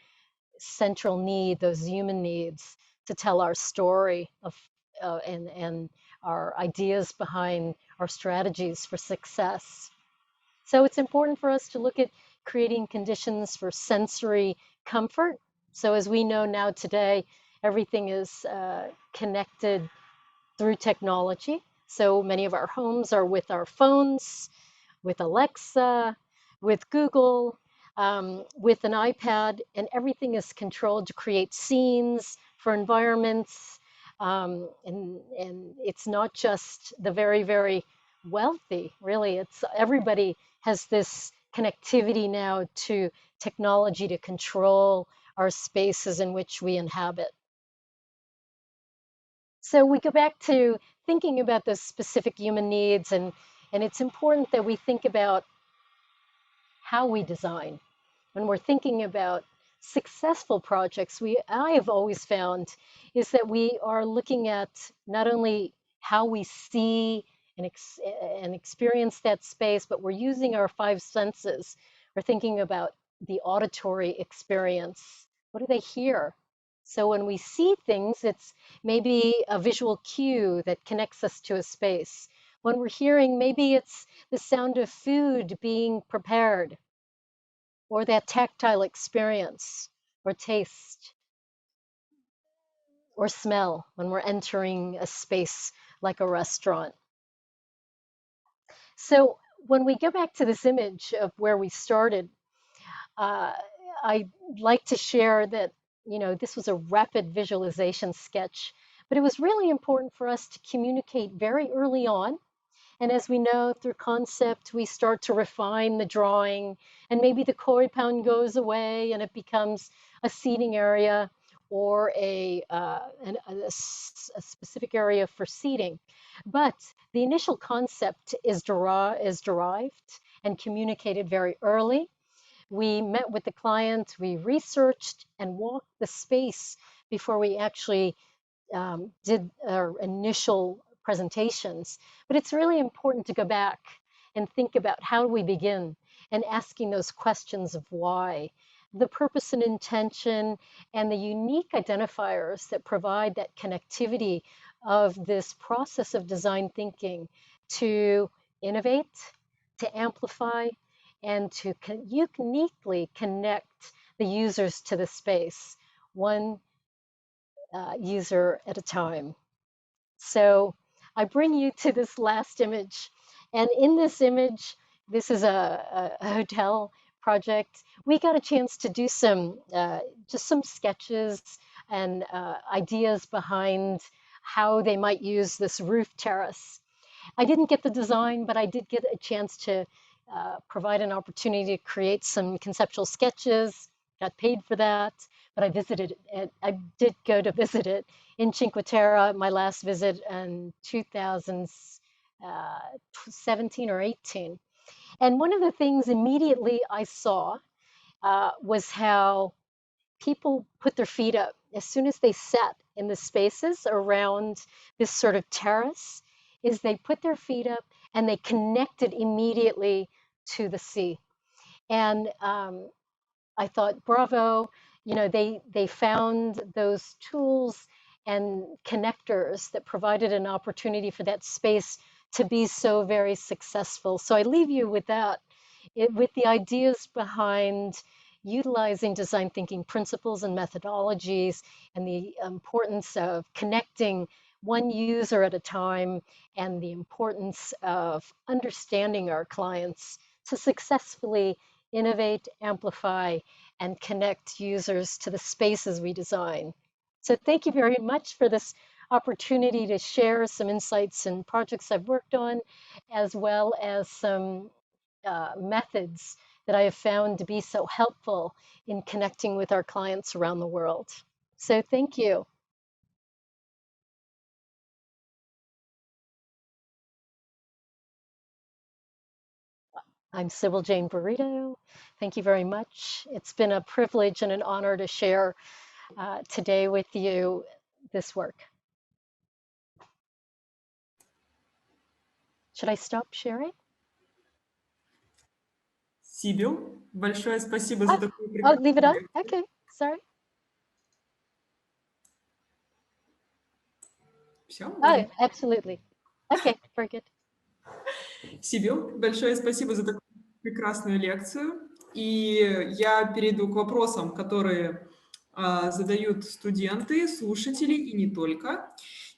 central need, those human needs, to tell our story of and our ideas behind our strategies for success. So it's important for us to look at creating conditions for sensory comfort. So as we know now today, everything is connected through technology. So many of our homes are with our phones, with Alexa, with Google, with an iPad, and everything is controlled to create scenes for environments. And it's not just the very, very wealthy, really. It's everybody has this connectivity now to technology to control our spaces in which we inhabit. So we go back to thinking about those specific human needs, and it's important that we think about how we design. When we're thinking about successful projects, I have always found is that we are looking at not only how we see and experience that space, but we're using our five senses. We're thinking about the auditory experience. What do they hear? So when we see things, it's maybe a visual cue that connects us to a space. When we're hearing, maybe it's the sound of food being prepared, or that tactile experience, or taste, or smell when we're entering a space like a restaurant. So when we go back to this image of where we started, I'd like to share that, this was a rapid visualization sketch, but it was really important for us to communicate very early on And as we know, through concept, we start to refine the drawing, and maybe the koi pound goes away and it becomes a seating area or a specific area for seating. But the initial concept is derived and communicated very early. We met with the client, we researched and walked the space before we actually did our initial presentations. But it's really important to go back and think about how do we begin and asking those questions of why, the purpose and intention, and the unique identifiers that provide that connectivity of this process of design thinking to innovate, to amplify, and to uniquely connect the users to the space, one user at a time. So I bring you to this last image. And in this image, this is a hotel project. We got a chance to do just some sketches and ideas behind how they might use this roof terrace. I didn't get the design, but I did get a chance to provide an opportunity to create some conceptual sketches, got paid for that, but I visited it. I did go to visit it in Cinque Terre, my last visit in 2017 or 18. And one of the things immediately I saw was how people put their feet up as soon as they sat in the spaces around this sort of terrace, is they put their feet up and they connected immediately to the sea. And I thought, bravo, they found those tools and connectors that provided an opportunity for that space to be so very successful. So I leave you with that, with the ideas behind utilizing design thinking principles and methodologies, and the importance of connecting one user at a time, and the importance of understanding our clients to successfully innovate, amplify, and connect users to the spaces we design. So thank you very much for this opportunity to share some insights and projects I've worked on, as well as some methods that I have found to be so helpful in connecting with our clients around the world. So thank you. I'm Sybil Jane Burrito. Thank you very much. It's been a privilege and an honor to share today with you this work. Should I stop sharing? Сибил, большое спасибо за такую прекрасную Leave it on? лекцию. Okay, sorry. Все, Oh, absolutely. Okay, very good. Сибил, большое спасибо за такую прекрасную лекцию. И я перейду к вопросам, которые задают студенты, слушатели и не только.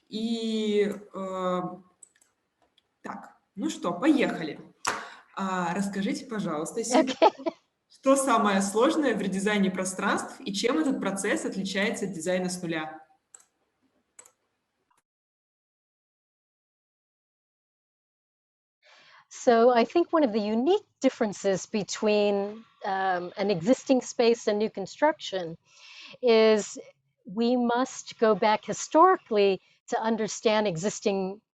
И так, ну что, поехали. Расскажите, пожалуйста, Сибил, Okay. что самое сложное в редизайне пространств и чем этот процесс отличается от дизайна с нуля? So I think one of the unique differences between an existing space and new construction is we must go back historically to understand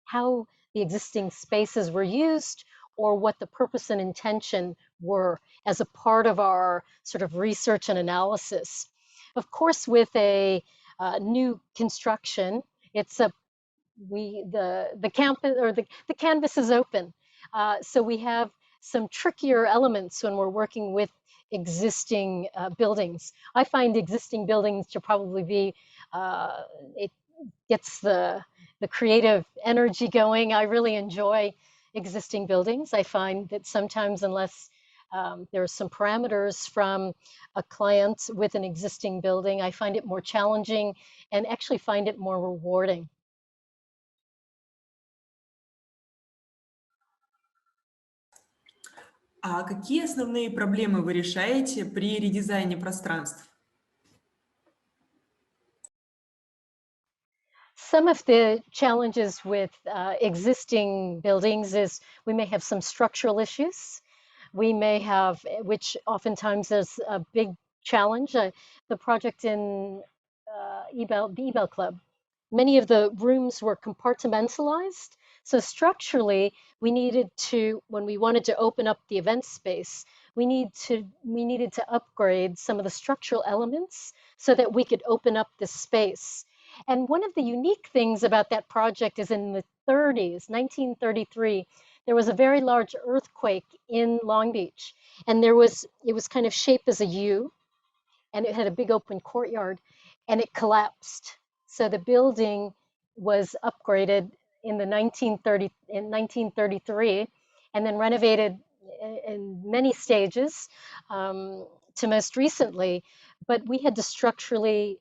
how the existing spaces were used, or what the purpose and intention were as a part of our sort of research and analysis. Of course, with a new construction, it's the campus, or the canvas is open. So we have some trickier elements when we're working with existing buildings. I find existing buildings to probably be, it gets the creative energy going. I really enjoy existing buildings. I find that sometimes, unless there are some parameters from a client with an existing building, I find it more challenging and actually find it more rewarding. А какие основные проблемы вы решаете при редизайне пространств? Some of the challenges with existing buildings is we may have some structural issues. We may have, which oftentimes is a big challenge. The project in the eBell Club, many of the rooms were compartmentalized. So structurally, we needed to, when we wanted to open up the event space, we needed to upgrade some of the structural elements so that we could open up this space. And one of the unique things about that project is in the 30s, 1933, there was a very large earthquake in Long Beach, and it was kind of shaped as a U, and it had a big open courtyard, and it collapsed. So the building was upgraded in the 1933, and then renovated in many stages to most recently. But we had to structurally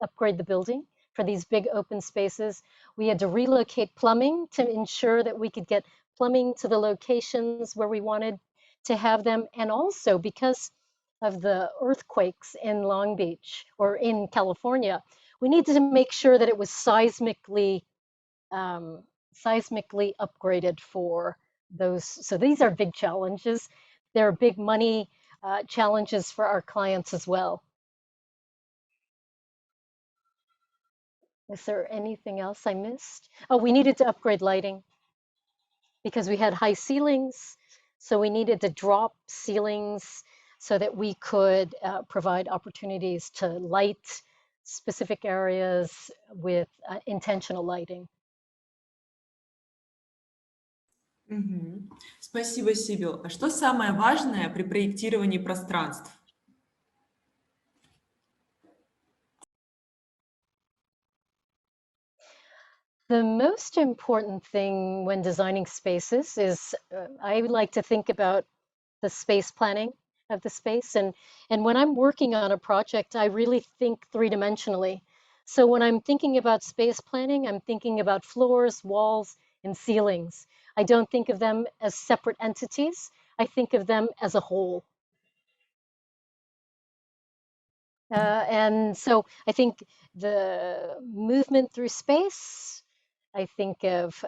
upgrade the building for these big open spaces. We had to relocate plumbing to ensure that we could get plumbing to the locations where we wanted to have them. And also because of the earthquakes in Long Beach or in California, we needed to make sure that it was um, seismically upgraded for those. So these are big challenges. They're big money challenges for our clients as well. Is there anything else I missed? Oh, we needed to upgrade lighting because we had high ceilings. So we needed to drop ceilings so that we could provide opportunities to light specific areas with intentional lighting. Мгм. Спасибо, Сибил. А что самое важное при проектировании пространств? The most important thing when designing spaces is I would like to think about the space planning of the space. And when I'm working on a project, I really think three-dimensionally. So when I'm thinking about space planning, I'm thinking about floors, walls, and ceilings. I don't think of them as separate entities. I think of them as a whole. And so I think the movement through space, I think of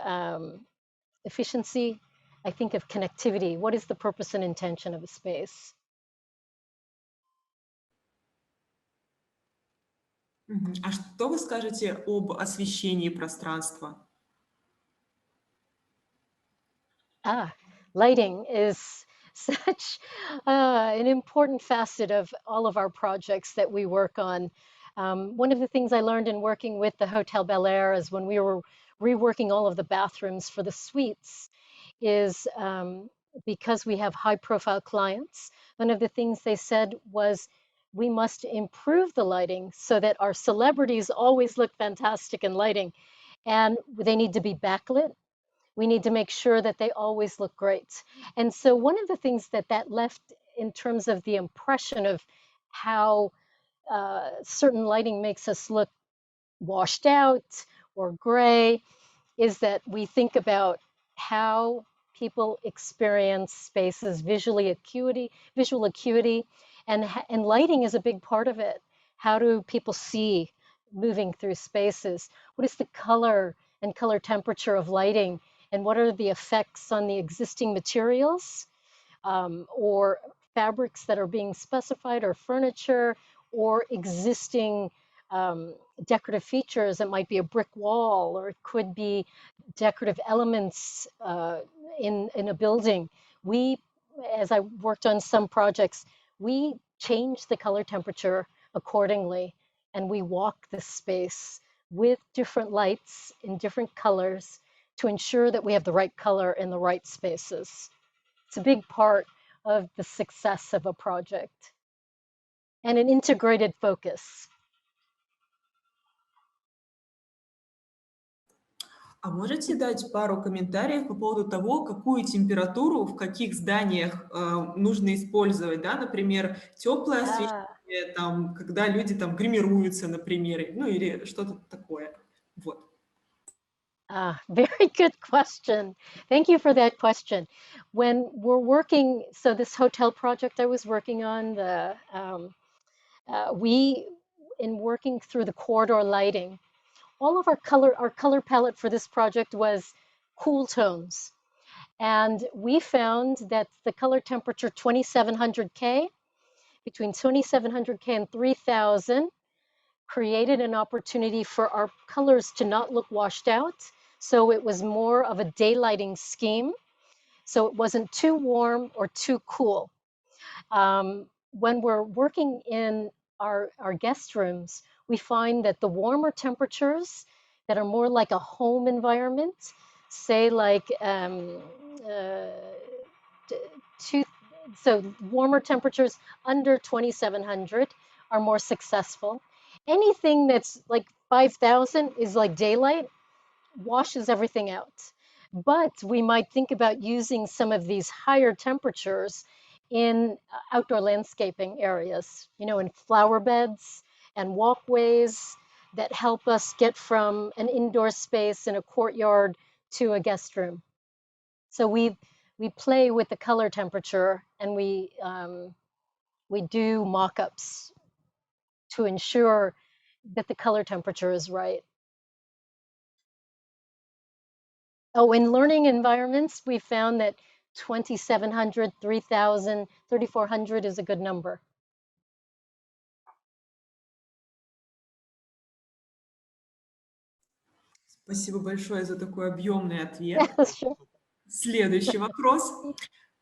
efficiency, I think of connectivity. What is the purpose and intention of a space? Мгм. А что вы скажете об освещении пространства? Ah, lighting is such an important facet of all of our projects that we work on. One of the things I learned in working with the Hotel Bel Air is when we were reworking all of the bathrooms for the suites, is because we have high profile clients, one of the things they said was we must improve the lighting so that our celebrities always look fantastic in lighting. And they need to be backlit, we need to make sure that they always look great. And so one of the things that that left in terms of the impression of how certain lighting makes us look washed out or gray is that we think about how people experience spaces visual acuity, and lighting is a big part of it. How do people see moving through spaces? What is the color and color temperature of lighting? And what are the effects on the existing materials or fabrics that are being specified, or furniture, or existing decorative features? It might be a brick wall, or it could be decorative elements in a building. We, as I worked on some projects, we change the color temperature accordingly, and we walk the space with different lights in different colors to ensure that we have the right color in the right spaces. It's a big part of the success of a project and an integrated focus. А можете дать пару комментариев по поводу того, какую температуру в каких зданиях нужно использовать, да, например, теплое Ah, освещение, там, когда люди там гримируются, например, ну или что-то такое. Вот. very good question. Thank you for that question. When we're working, so this hotel project I was working on, we, in working through the corridor lighting, all of our color palette for this project was cool tones. And we found that the color temperature 2700K, between 2700K and 3000, created an opportunity for our colors to not look washed out. So it was more of a daylighting scheme. So it wasn't too warm or too cool. When we're working in our guest rooms, we find that the warmer temperatures that are more like a home environment, say like uh, two, so warmer temperatures under 2700 are more successful. Anything that's like 5000 is like daylight, washes everything out. But we might think about using some of these higher temperatures in outdoor landscaping areas, in flower beds and walkways that help us get from an indoor space in a courtyard to a guest room. So we play with the color temperature, and we do mock-ups to ensure that the color temperature is right. Oh, in learning environments, we found that 2700, 3000, 3400 is a good number. Спасибо большое за такой объемный ответ. Sure. Следующий вопрос.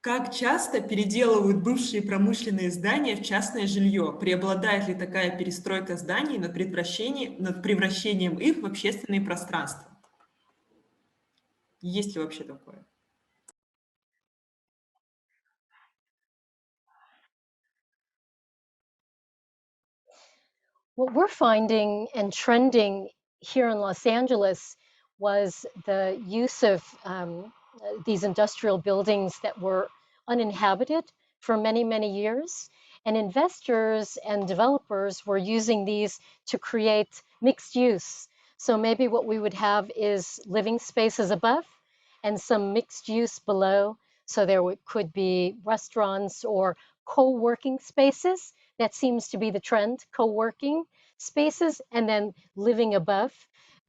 Как часто переделывают бывшие промышленные здания в частное жилье? Преобладает ли такая перестройка зданий над превращением их в общественные пространства? Есть ли вообще такое? What we're finding and trending here in Los Angeles was the use of these industrial buildings that were uninhabited for many, many years. And investors and developers were using these to create mixed use. So maybe what we would have is living spaces above and some mixed use below. So there could be restaurants or co-working spaces. That seems to be the trend, co-working spaces, and then living above.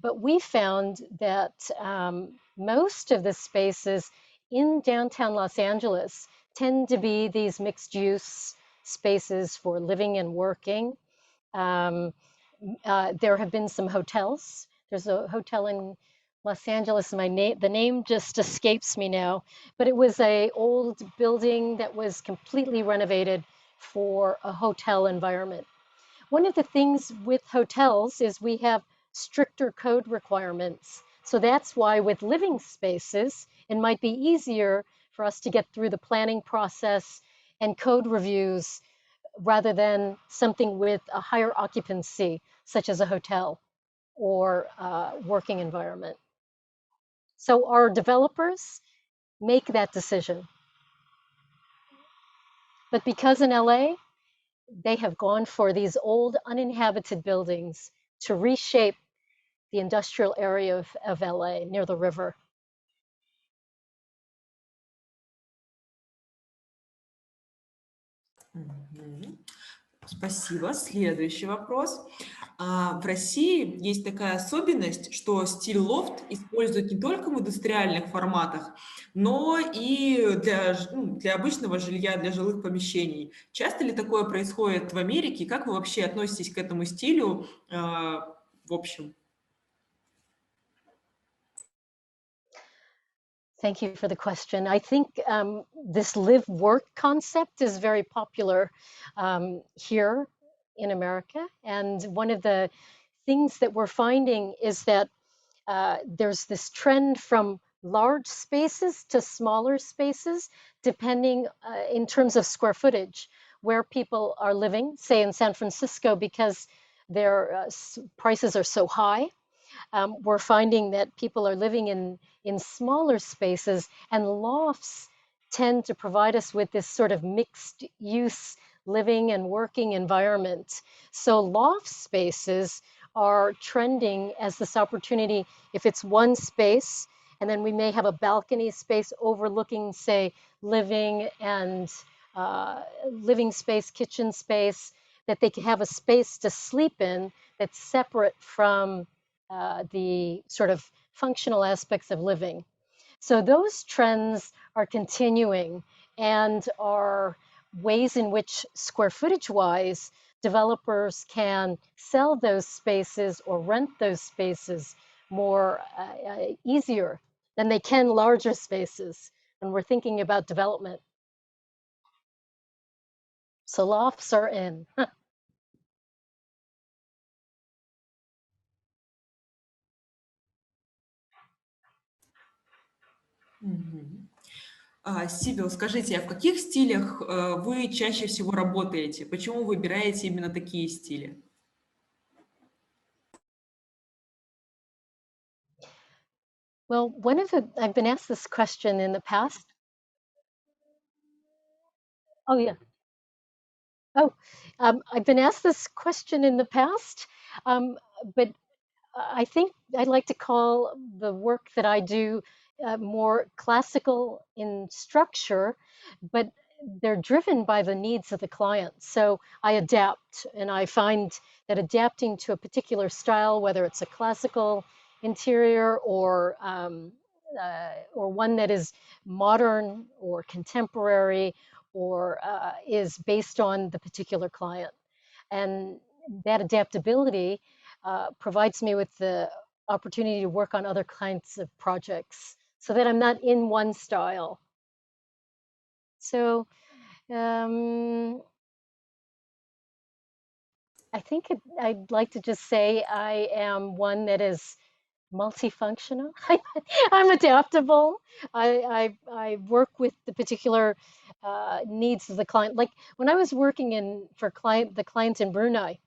But we found that most of the spaces in downtown Los Angeles tend to be these mixed use spaces for living and working. There have been some hotels. There's a hotel in Los Angeles. The name just escapes me now, but it was a old building that was completely renovated for a hotel environment. One of the things with hotels is we have stricter code requirements. So that's why with living spaces, it might be easier for us to get through the planning process and code reviews rather than something with a higher occupancy, such as a hotel or working environment. So our developers make that decision. But because in LA, they have gone for these old uninhabited buildings to reshape the industrial area of LA near the river. Мгм. Спасибо. Следующий вопрос. В России есть такая особенность, что стиль лофт используют не только в индустриальных форматах, но и для обычного жилья, для жилых помещений. Часто ли такое происходит в Америке? Как вы вообще относитесь к этому стилю в общем? Thank you for the question. I think this live work concept is very popular here in America. And one of the things that we're finding is that there's this trend from large spaces to smaller spaces, depending in terms of square footage, where people are living, say in San Francisco, because their prices are so high. We're finding that people are living in smaller spaces, and lofts tend to provide us with this sort of mixed use living and working environment. So loft spaces are trending as this opportunity. If it's one space, and then we may have a balcony space overlooking, say, living and living space, kitchen space, that they can have a space to sleep in that's separate from the sort of functional aspects of living. So those trends are continuing and are ways in which square footage wise, developers can sell those spaces or rent those spaces more easier than they can larger spaces when we're thinking about development. So lofts are in. Сибил, скажите, а в каких стилях вы чаще всего работаете? Почему выбираете именно такие стили? Well, I've been asked this question in the past. Oh, yeah. Oh, I've been asked this question in the past, um, but I think I'd like to call the work that I do more classical in structure, but they're driven by the needs of the client. So I adapt, and I find that adapting to a particular style, whether it's a classical interior or one that is modern or contemporary or is based on the particular client. And that adaptability provides me with the opportunity to work on other kinds of projects so that I'm not in one style. So I think I'd like to just say I am one that is multifunctional. I'm adaptable. I work with the particular needs of the client. Like when I was working for the clients in Brunei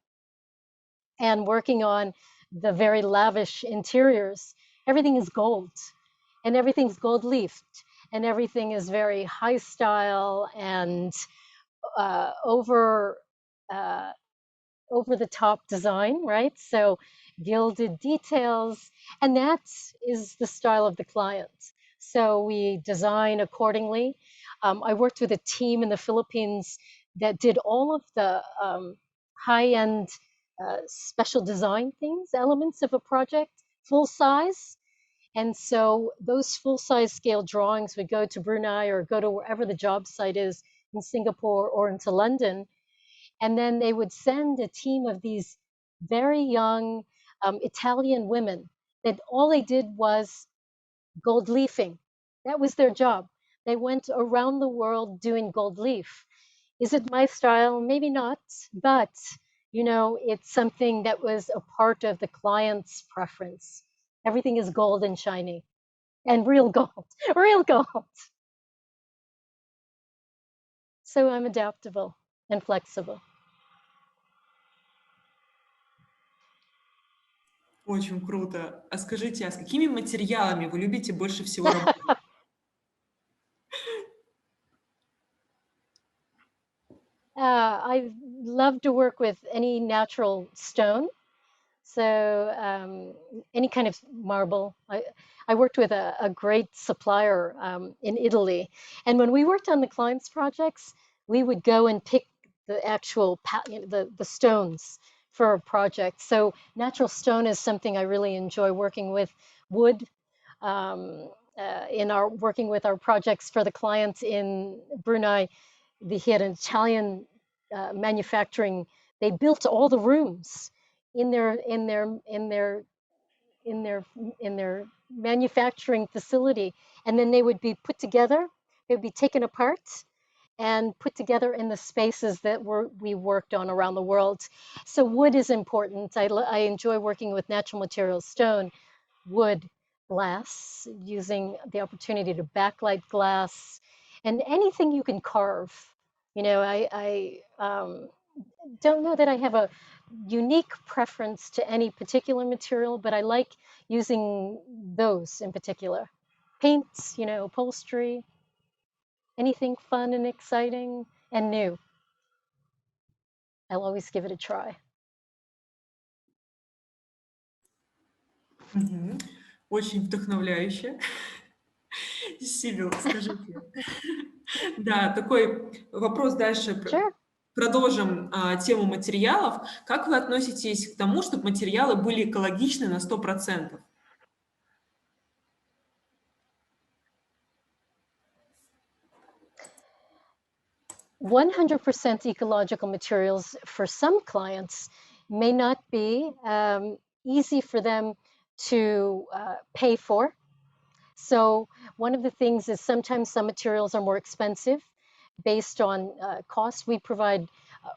and working on the very lavish interiors, everything is gold and everything's gold leafed and everything is very high style and over over the top design, right? So gilded details, and that is the style of the client. So we design accordingly. I worked with a team in the Philippines that did all of the high-end special design things, elements of a project, full size. And so those full size scale drawings would go to Brunei or go to wherever the job site is in Singapore or into London, and then they would send a team of these very young Italian women that all they did was gold leafing. That was their job. They went around the world doing gold leaf. Is it my style? Maybe not, but it's something that was a part of the client's preference. Everything is gold and shiny and real gold, real gold. So I'm adaptable and flexible. Очень круто. А скажите, а с какими материалами вы любите больше всего работать? I love to work with any natural stone. So any kind of marble. I worked with a great supplier in Italy. And when we worked on the clients' projects, we would go and pick the actual, the stones for a project. So natural stone is something I really enjoy working with. Wood, in our working with our projects for the clients in Brunei, he had an Italian manufacturing. They built all the rooms in their manufacturing facility, and then they would be put together. They would be taken apart and put together in the spaces that we worked on around the world. So wood is important. I enjoy working with natural materials, stone, wood, glass, using the opportunity to backlight glass, and anything you can carve. I don't know that I have a unique preference to any particular material, but I like using those in particular. Paints, upholstery, anything fun and exciting and new. I'll always give it a try. Очень вдохновляюще. Сибил, скажите. Да, такой вопрос дальше. Sure. продолжим тему материалов. Как вы относитесь к тому, чтобы материалы были экологичны на 100%? 100% ecological materials for some clients may not be easy for them to pay for. So one of the things is sometimes some materials are more expensive based on cost. We provide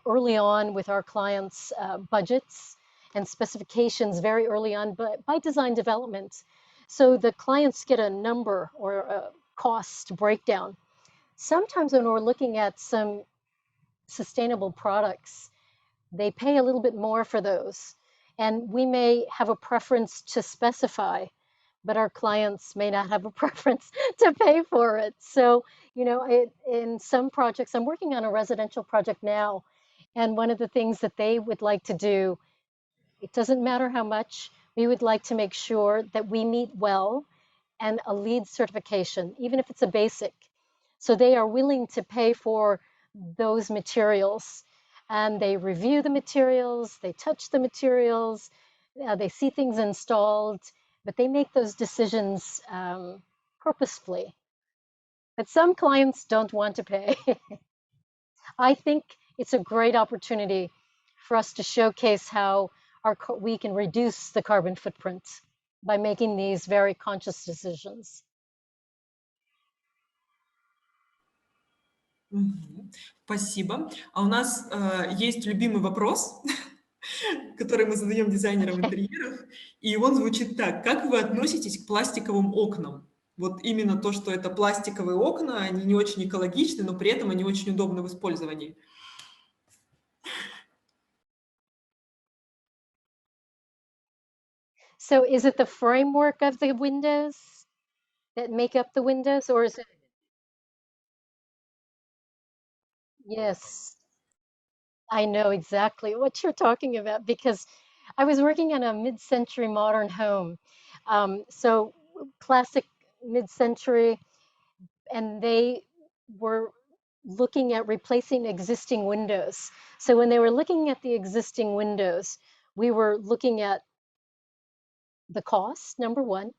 early on with our clients budgets and specifications very early on, but by design development. So the clients get a number or a cost breakdown. Sometimes when we're looking at some sustainable products, they pay a little bit more for those. And we may have a preference to specify, but our clients may not have a preference to pay for it. So, in some projects, I'm working on a residential project now, and one of the things that they would like to do, it doesn't matter how much, we would like to make sure that we meet well and a LEED certification, even if it's a basic. So they are willing to pay for those materials, and they review the materials, they touch the materials, they see things installed, but they make those decisions purposefully. But some clients don't want to pay. I think it's a great opportunity for us to showcase how we can reduce the carbon footprint by making these very conscious decisions. Мгм. Спасибо. А у нас есть любимый вопрос, который мы задаем дизайнерам интерьеров, и он звучит так. Как вы относитесь к пластиковым окнам? Вот именно то, что это пластиковые окна, они не очень экологичны, но при этом они очень удобны в использовании. So is it the framework of the windows that make up the windows, or is it? Yes, I know exactly what you're talking about because I was working on a mid-century modern home. So classic mid-century, and they were looking at replacing existing windows. So when they were looking at the existing windows, we were looking at the cost, number one,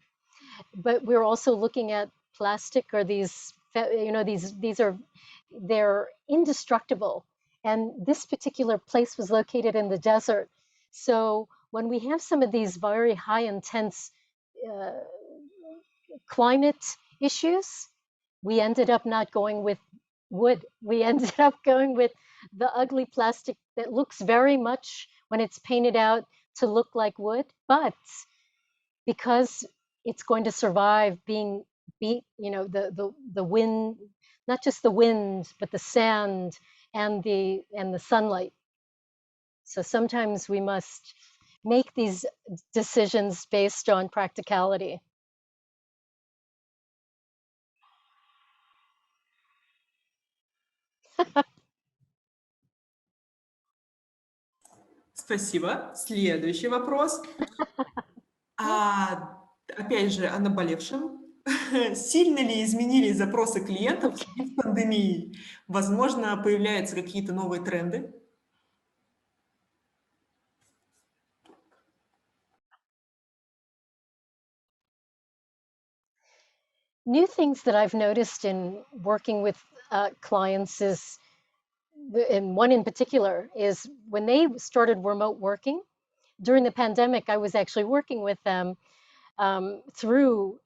but we're also looking at plastic or these are they're indestructible, and this particular place was located in the desert. So when we have some of these very high intense uh, climate issues, we ended up not going with wood. We ended up going with the ugly plastic that looks very much when it's painted out to look like wood, but because it's going to survive being beat, the wind, not just the wind, but the sand and the sunlight. So sometimes we must make these decisions based on practicality. Спасибо. Следующий вопрос. Опять же, о наболевшем. Сильно ли изменились запросы клиентов в связи с пандемией? Возможно, появляются какие-то новые тренды? New things that I've noticed in working with clients is, and one in particular, is when they started remote working during the pandemic. I was actually working with them through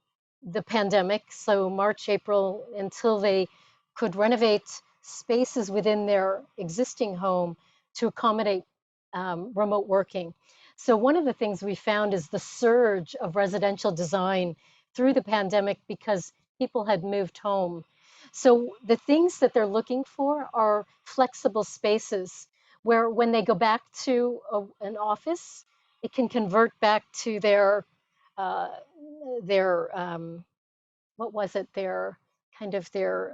the pandemic, so March, April, until they could renovate spaces within their existing home to accommodate remote working. So one of the things we found is the surge of residential design through the pandemic because people had moved home. So the things that they're looking for are flexible spaces where when they go back to an office, it can convert back to uh, their what was it, their kind of their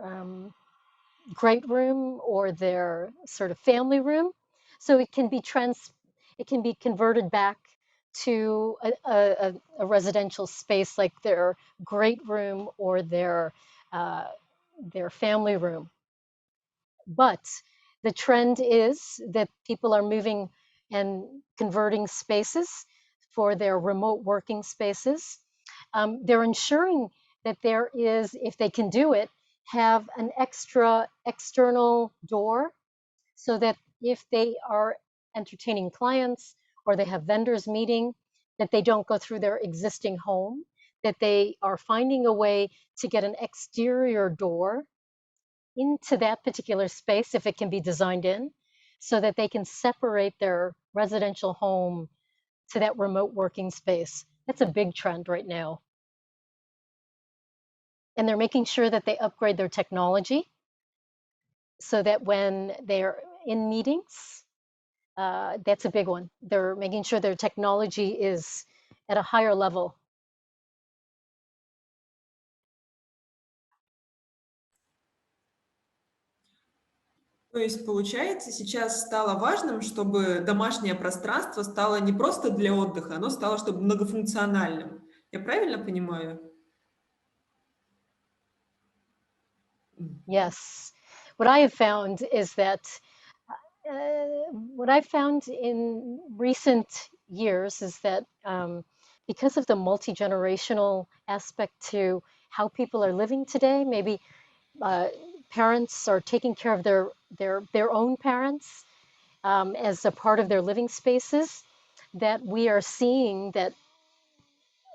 great room or their sort of family room. So it can be converted back to a residential space like their great room or uh, their family room. But The trend is that people are moving and converting spaces for their remote working spaces. They're ensuring that there is, if they can do it, have an extra external door so that if they are entertaining clients or they have vendors meeting, that they don't go through their existing home, that they are finding a way to get an exterior door into that particular space if it can be designed in, so that they can separate their residential home to that remote working space. That's a big trend right now. And they're making sure that they upgrade their technology so that when they're in meetings, that's a big one. They're making sure their technology is at a higher level. То есть, получается, сейчас стало важным, чтобы домашнее пространство стало не просто для отдыха, оно стало, чтобы многофункциональным. Я правильно понимаю? Yes. What I have found is that what I've found in recent years is that because of the multi-generational aspect to how people are living today, maybe uh, parents are taking care of their own parents as a part of their living spaces, that we are seeing that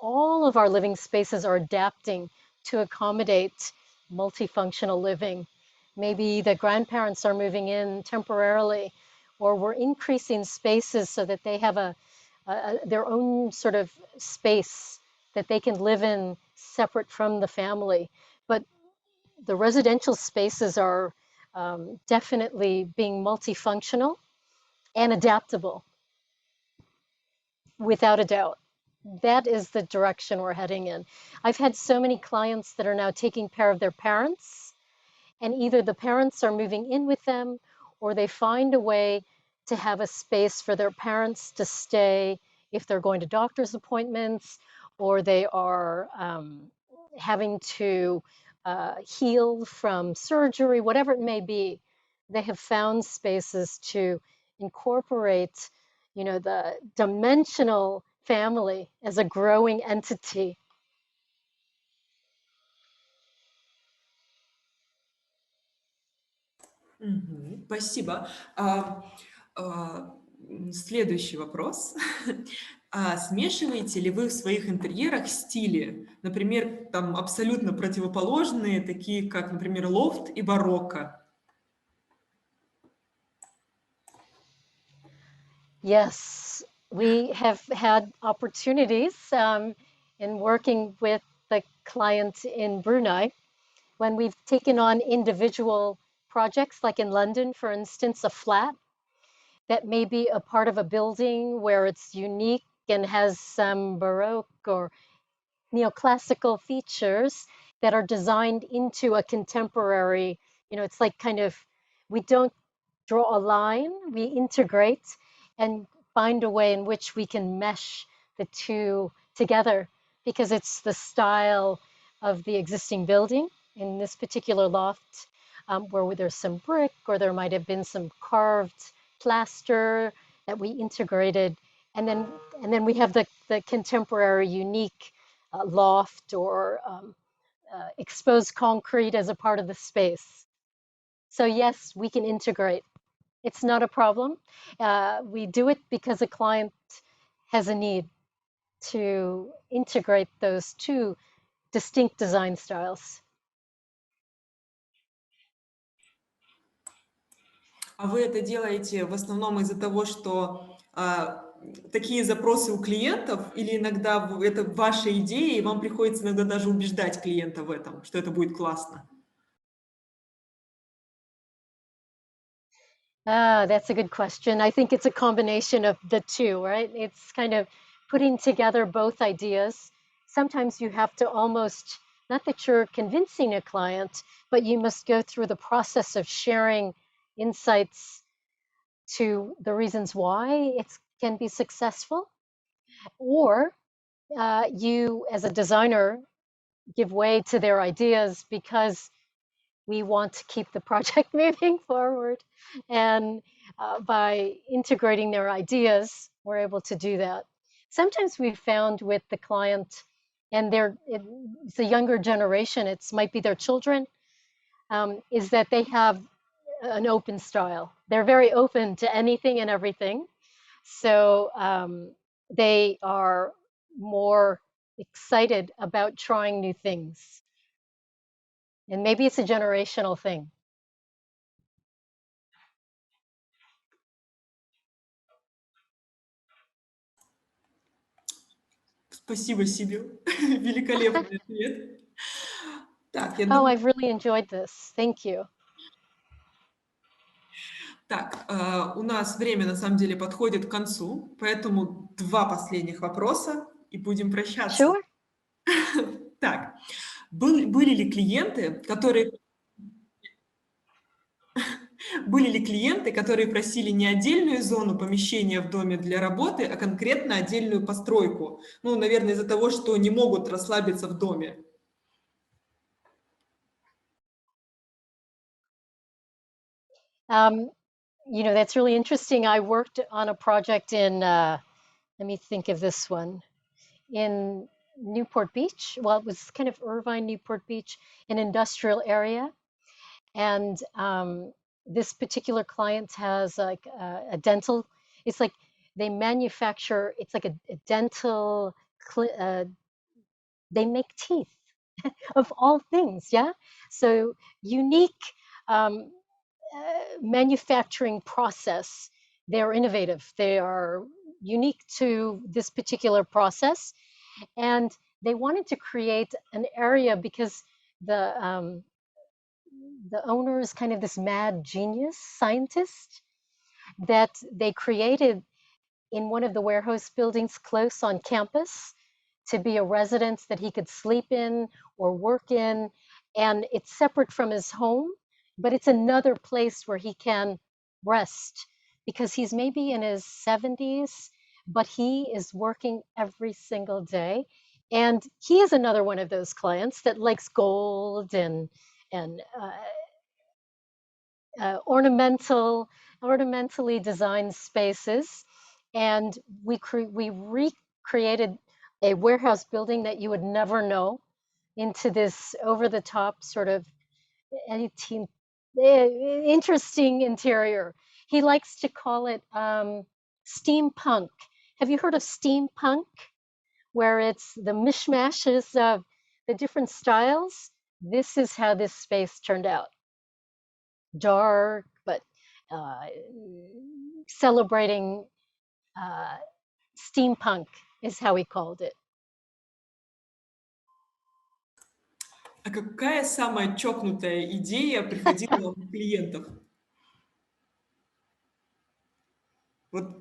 all of our living spaces are adapting to accommodate multifunctional living. Maybe the grandparents are moving in temporarily, or we're increasing spaces so that they have their own sort of space that they can live in separate from the family. But the residential spaces are definitely being multifunctional and adaptable, without a doubt. That is the direction we're heading in. I've had so many clients that are now taking care of their parents, and either the parents are moving in with them or they find a way to have a space for their parents to stay if they're going to doctor's appointments or they are having to heal from surgery, whatever it may be. They have found spaces to incorporate, the dimensional family as a growing entity. Мгм. Спасибо. Следующий вопрос. Смешиваете ли вы в своих интерьерах стили? Например, там абсолютно противоположные, такие как, например, лофт и барокко. Yes, we have had opportunities in working with the client in Brunei when we've taken on individual projects, like in London, for instance, a flat that may be a part of a building where it's unique and has some Baroque or neoclassical features that are designed into a contemporary, it's like kind of, we don't draw a line, we integrate and find a way in which we can mesh the two together because it's the style of the existing building. In this particular loft, where there's some brick or there might have been some carved plaster that we integrated, and then we have the contemporary unique loft or exposed concrete as a part of the space. So yes, we can integrate. It's not a problem. We do it because a client has a need to integrate those two distinct design styles. А вы это делаете в основном из-за того, что такие запросы у клиентов, или иногда это ваша идея, и вам приходится иногда даже убеждать клиента в этом, что это будет классно? That's a good question. I think it's a combination of the two, right? It's kind of putting together both ideas. Sometimes you have to almost, not that you're convincing a client, but you must go through the process of sharing insights to the reasons why it can be successful. Or you, as a designer, give way to their ideas because we want to keep the project moving forward. And by integrating their ideas, we're able to do that. Sometimes we found with the client, and it's a younger generation, it might be their children, is that they have an open style. They're very open to anything and everything. So they are more excited about trying new things. And maybe it's a generational thing. Спасибо, Сибил. Великолепный ответ. Так, я Oh, думаю, I've really enjoyed this. Thank you. так, у нас время на самом деле подходит к концу, поэтому 2 последних вопроса и будем прощаться. Sure. Так, были ли клиенты, которые просили не отдельную зону помещения в доме для работы, а конкретно отдельную постройку? Ну, наверное, из-за того, что не могут расслабиться в доме. That's really interesting. I worked on a project in, let me think of this one, in Newport Beach. Well, it was kind of Irvine, Newport Beach, an industrial area. And this particular client has like a dental, it's like they manufacture, it's like a dental, they make teeth of all things, yeah? So unique manufacturing process. They're innovative. They are unique to this particular process. And they wanted to create an area because the owner is kind of this mad genius scientist that they created in one of the warehouse buildings close on campus to be a residence that he could sleep in or work in. And it's separate from his home, but it's another place where he can rest because he's maybe in his 70s, but he is working every single day. And he is another one of those clients that likes gold and ornamentally designed spaces. And we recreated a warehouse building that you would never know into this over-the-top sort of 18th interesting interior. He likes to call it steampunk. Have you heard of steampunk, where it's the mishmashes of the different styles? This is how this space turned out. Dark, but uh, celebrating steampunk is how we called it. А какая самая чокнутая идея приходила вам от клиентов? Вот.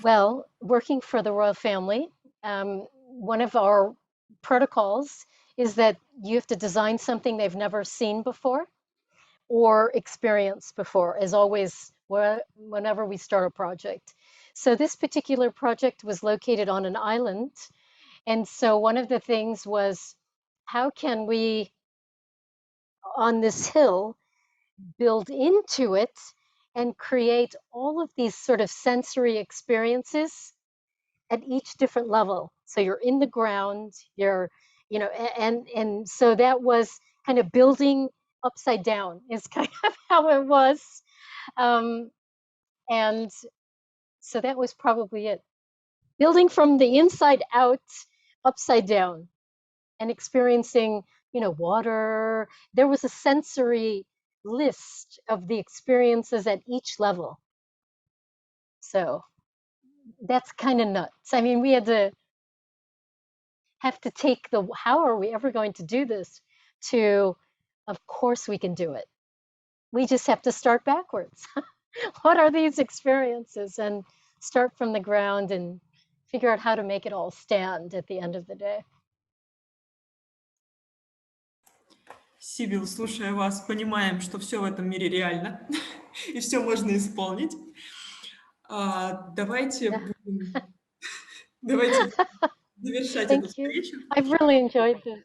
Well, working for the royal family, one of our protocols is that you have to design something they've never seen before or experienced before, as always, whenever we start a project. So this particular project was located on an island. And so one of the things was, how can we, on this hill, build into it and create all of these sort of sensory experiences at each different level. So you're in the ground, and so that was kind of building upside down is kind of how it was. And so that was probably it. Building from the inside out, upside down, and experiencing, water. There was a sensory list of the experiences at each level. So that's kind of nuts. I mean, we have to take how are we ever going to do this to, of course we can do it. We just have to start backwards. What are these experiences? And start from the ground and figure out how to make it all stand at the end of the day. Сибил, слушая вас, понимаем, что все в этом мире реально и все можно исполнить. Давайте Yeah. будем давайте завершать эту Thank you. встречу. I've really enjoyed this.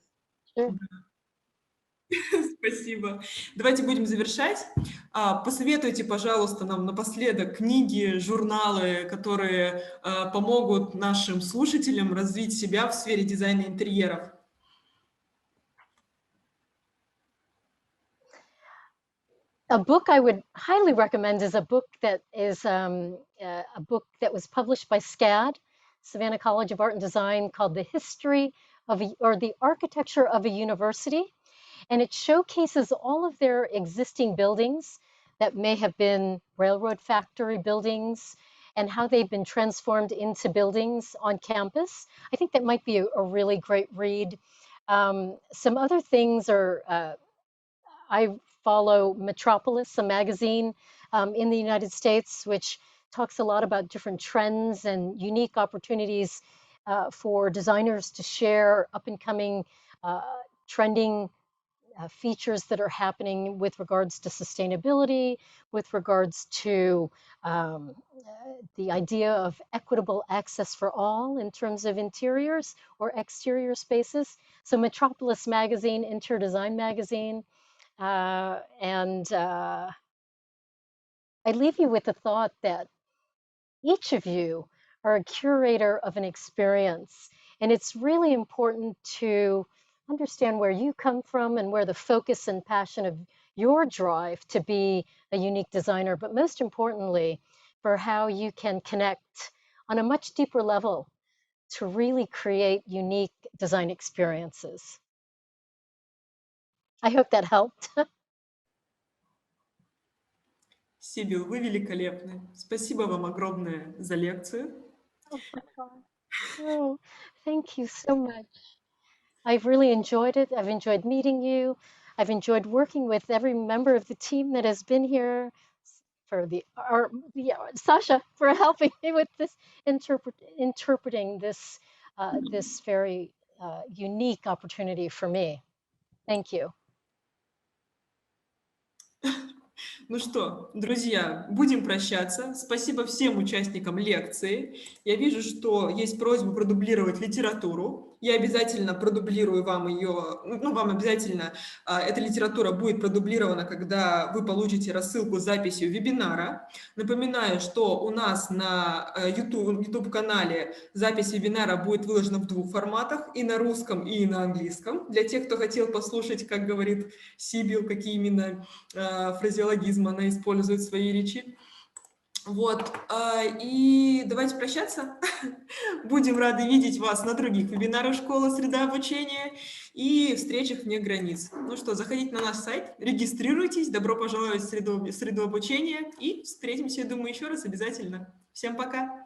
Sure. Спасибо. Давайте будем завершать. Посоветуйте, пожалуйста, нам напоследок книги, журналы, которые помогут нашим слушателям развить себя в сфере дизайна интерьеров. A book I would highly recommend is a book that is a book that was published by SCAD, Savannah College of Art and Design, called The History of or the Architecture of a University. And it showcases all of their existing buildings that may have been railroad factory buildings and how they've been transformed into buildings on campus. I think that might be a really great read. Some other things are I follow Metropolis, a magazine in the United States, which talks a lot about different trends and unique opportunities for designers to share up and coming trending features that are happening with regards to sustainability, with regards to the idea of equitable access for all in terms of interiors or exterior spaces. So Metropolis Magazine, Interdesign Magazine, and I leave you with the thought that each of you are a curator of an experience, and it's really important to understand where you come from and where the focus and passion of your drive to be a unique designer, but most importantly, for how you can connect on a much deeper level to really create unique design experiences. I hope that helped. Сибил, вы великолепны. Спасибо вам огромное за лекцию. Oh my God. Oh, thank you so much. I've really enjoyed it. I've enjoyed meeting you. I've enjoyed working with every member of the team that has been here for Sasha for helping me with this interpreting this this very unique opportunity for me. Thank you. Ну что, друзья, будем прощаться. Спасибо всем участникам лекции. Я вижу, что есть просьба продублировать литературу. Я обязательно продублирую вам ее, ну, вам обязательно эта литература будет продублирована, когда вы получите рассылку с записью вебинара. Напоминаю, что у нас на YouTube-канале запись вебинара будет выложена в двух форматах, и на русском, и на английском. Для тех, кто хотел послушать, как говорит Сибил, какие именно фразеологизмы она использует в своей речи. Вот, и давайте прощаться. Будем рады видеть вас на других вебинарах школы «Среда обучения» и встречах вне границ. Ну что, заходите на наш сайт, регистрируйтесь, добро пожаловать в среду обучения и встретимся, я думаю, еще раз обязательно. Всем пока!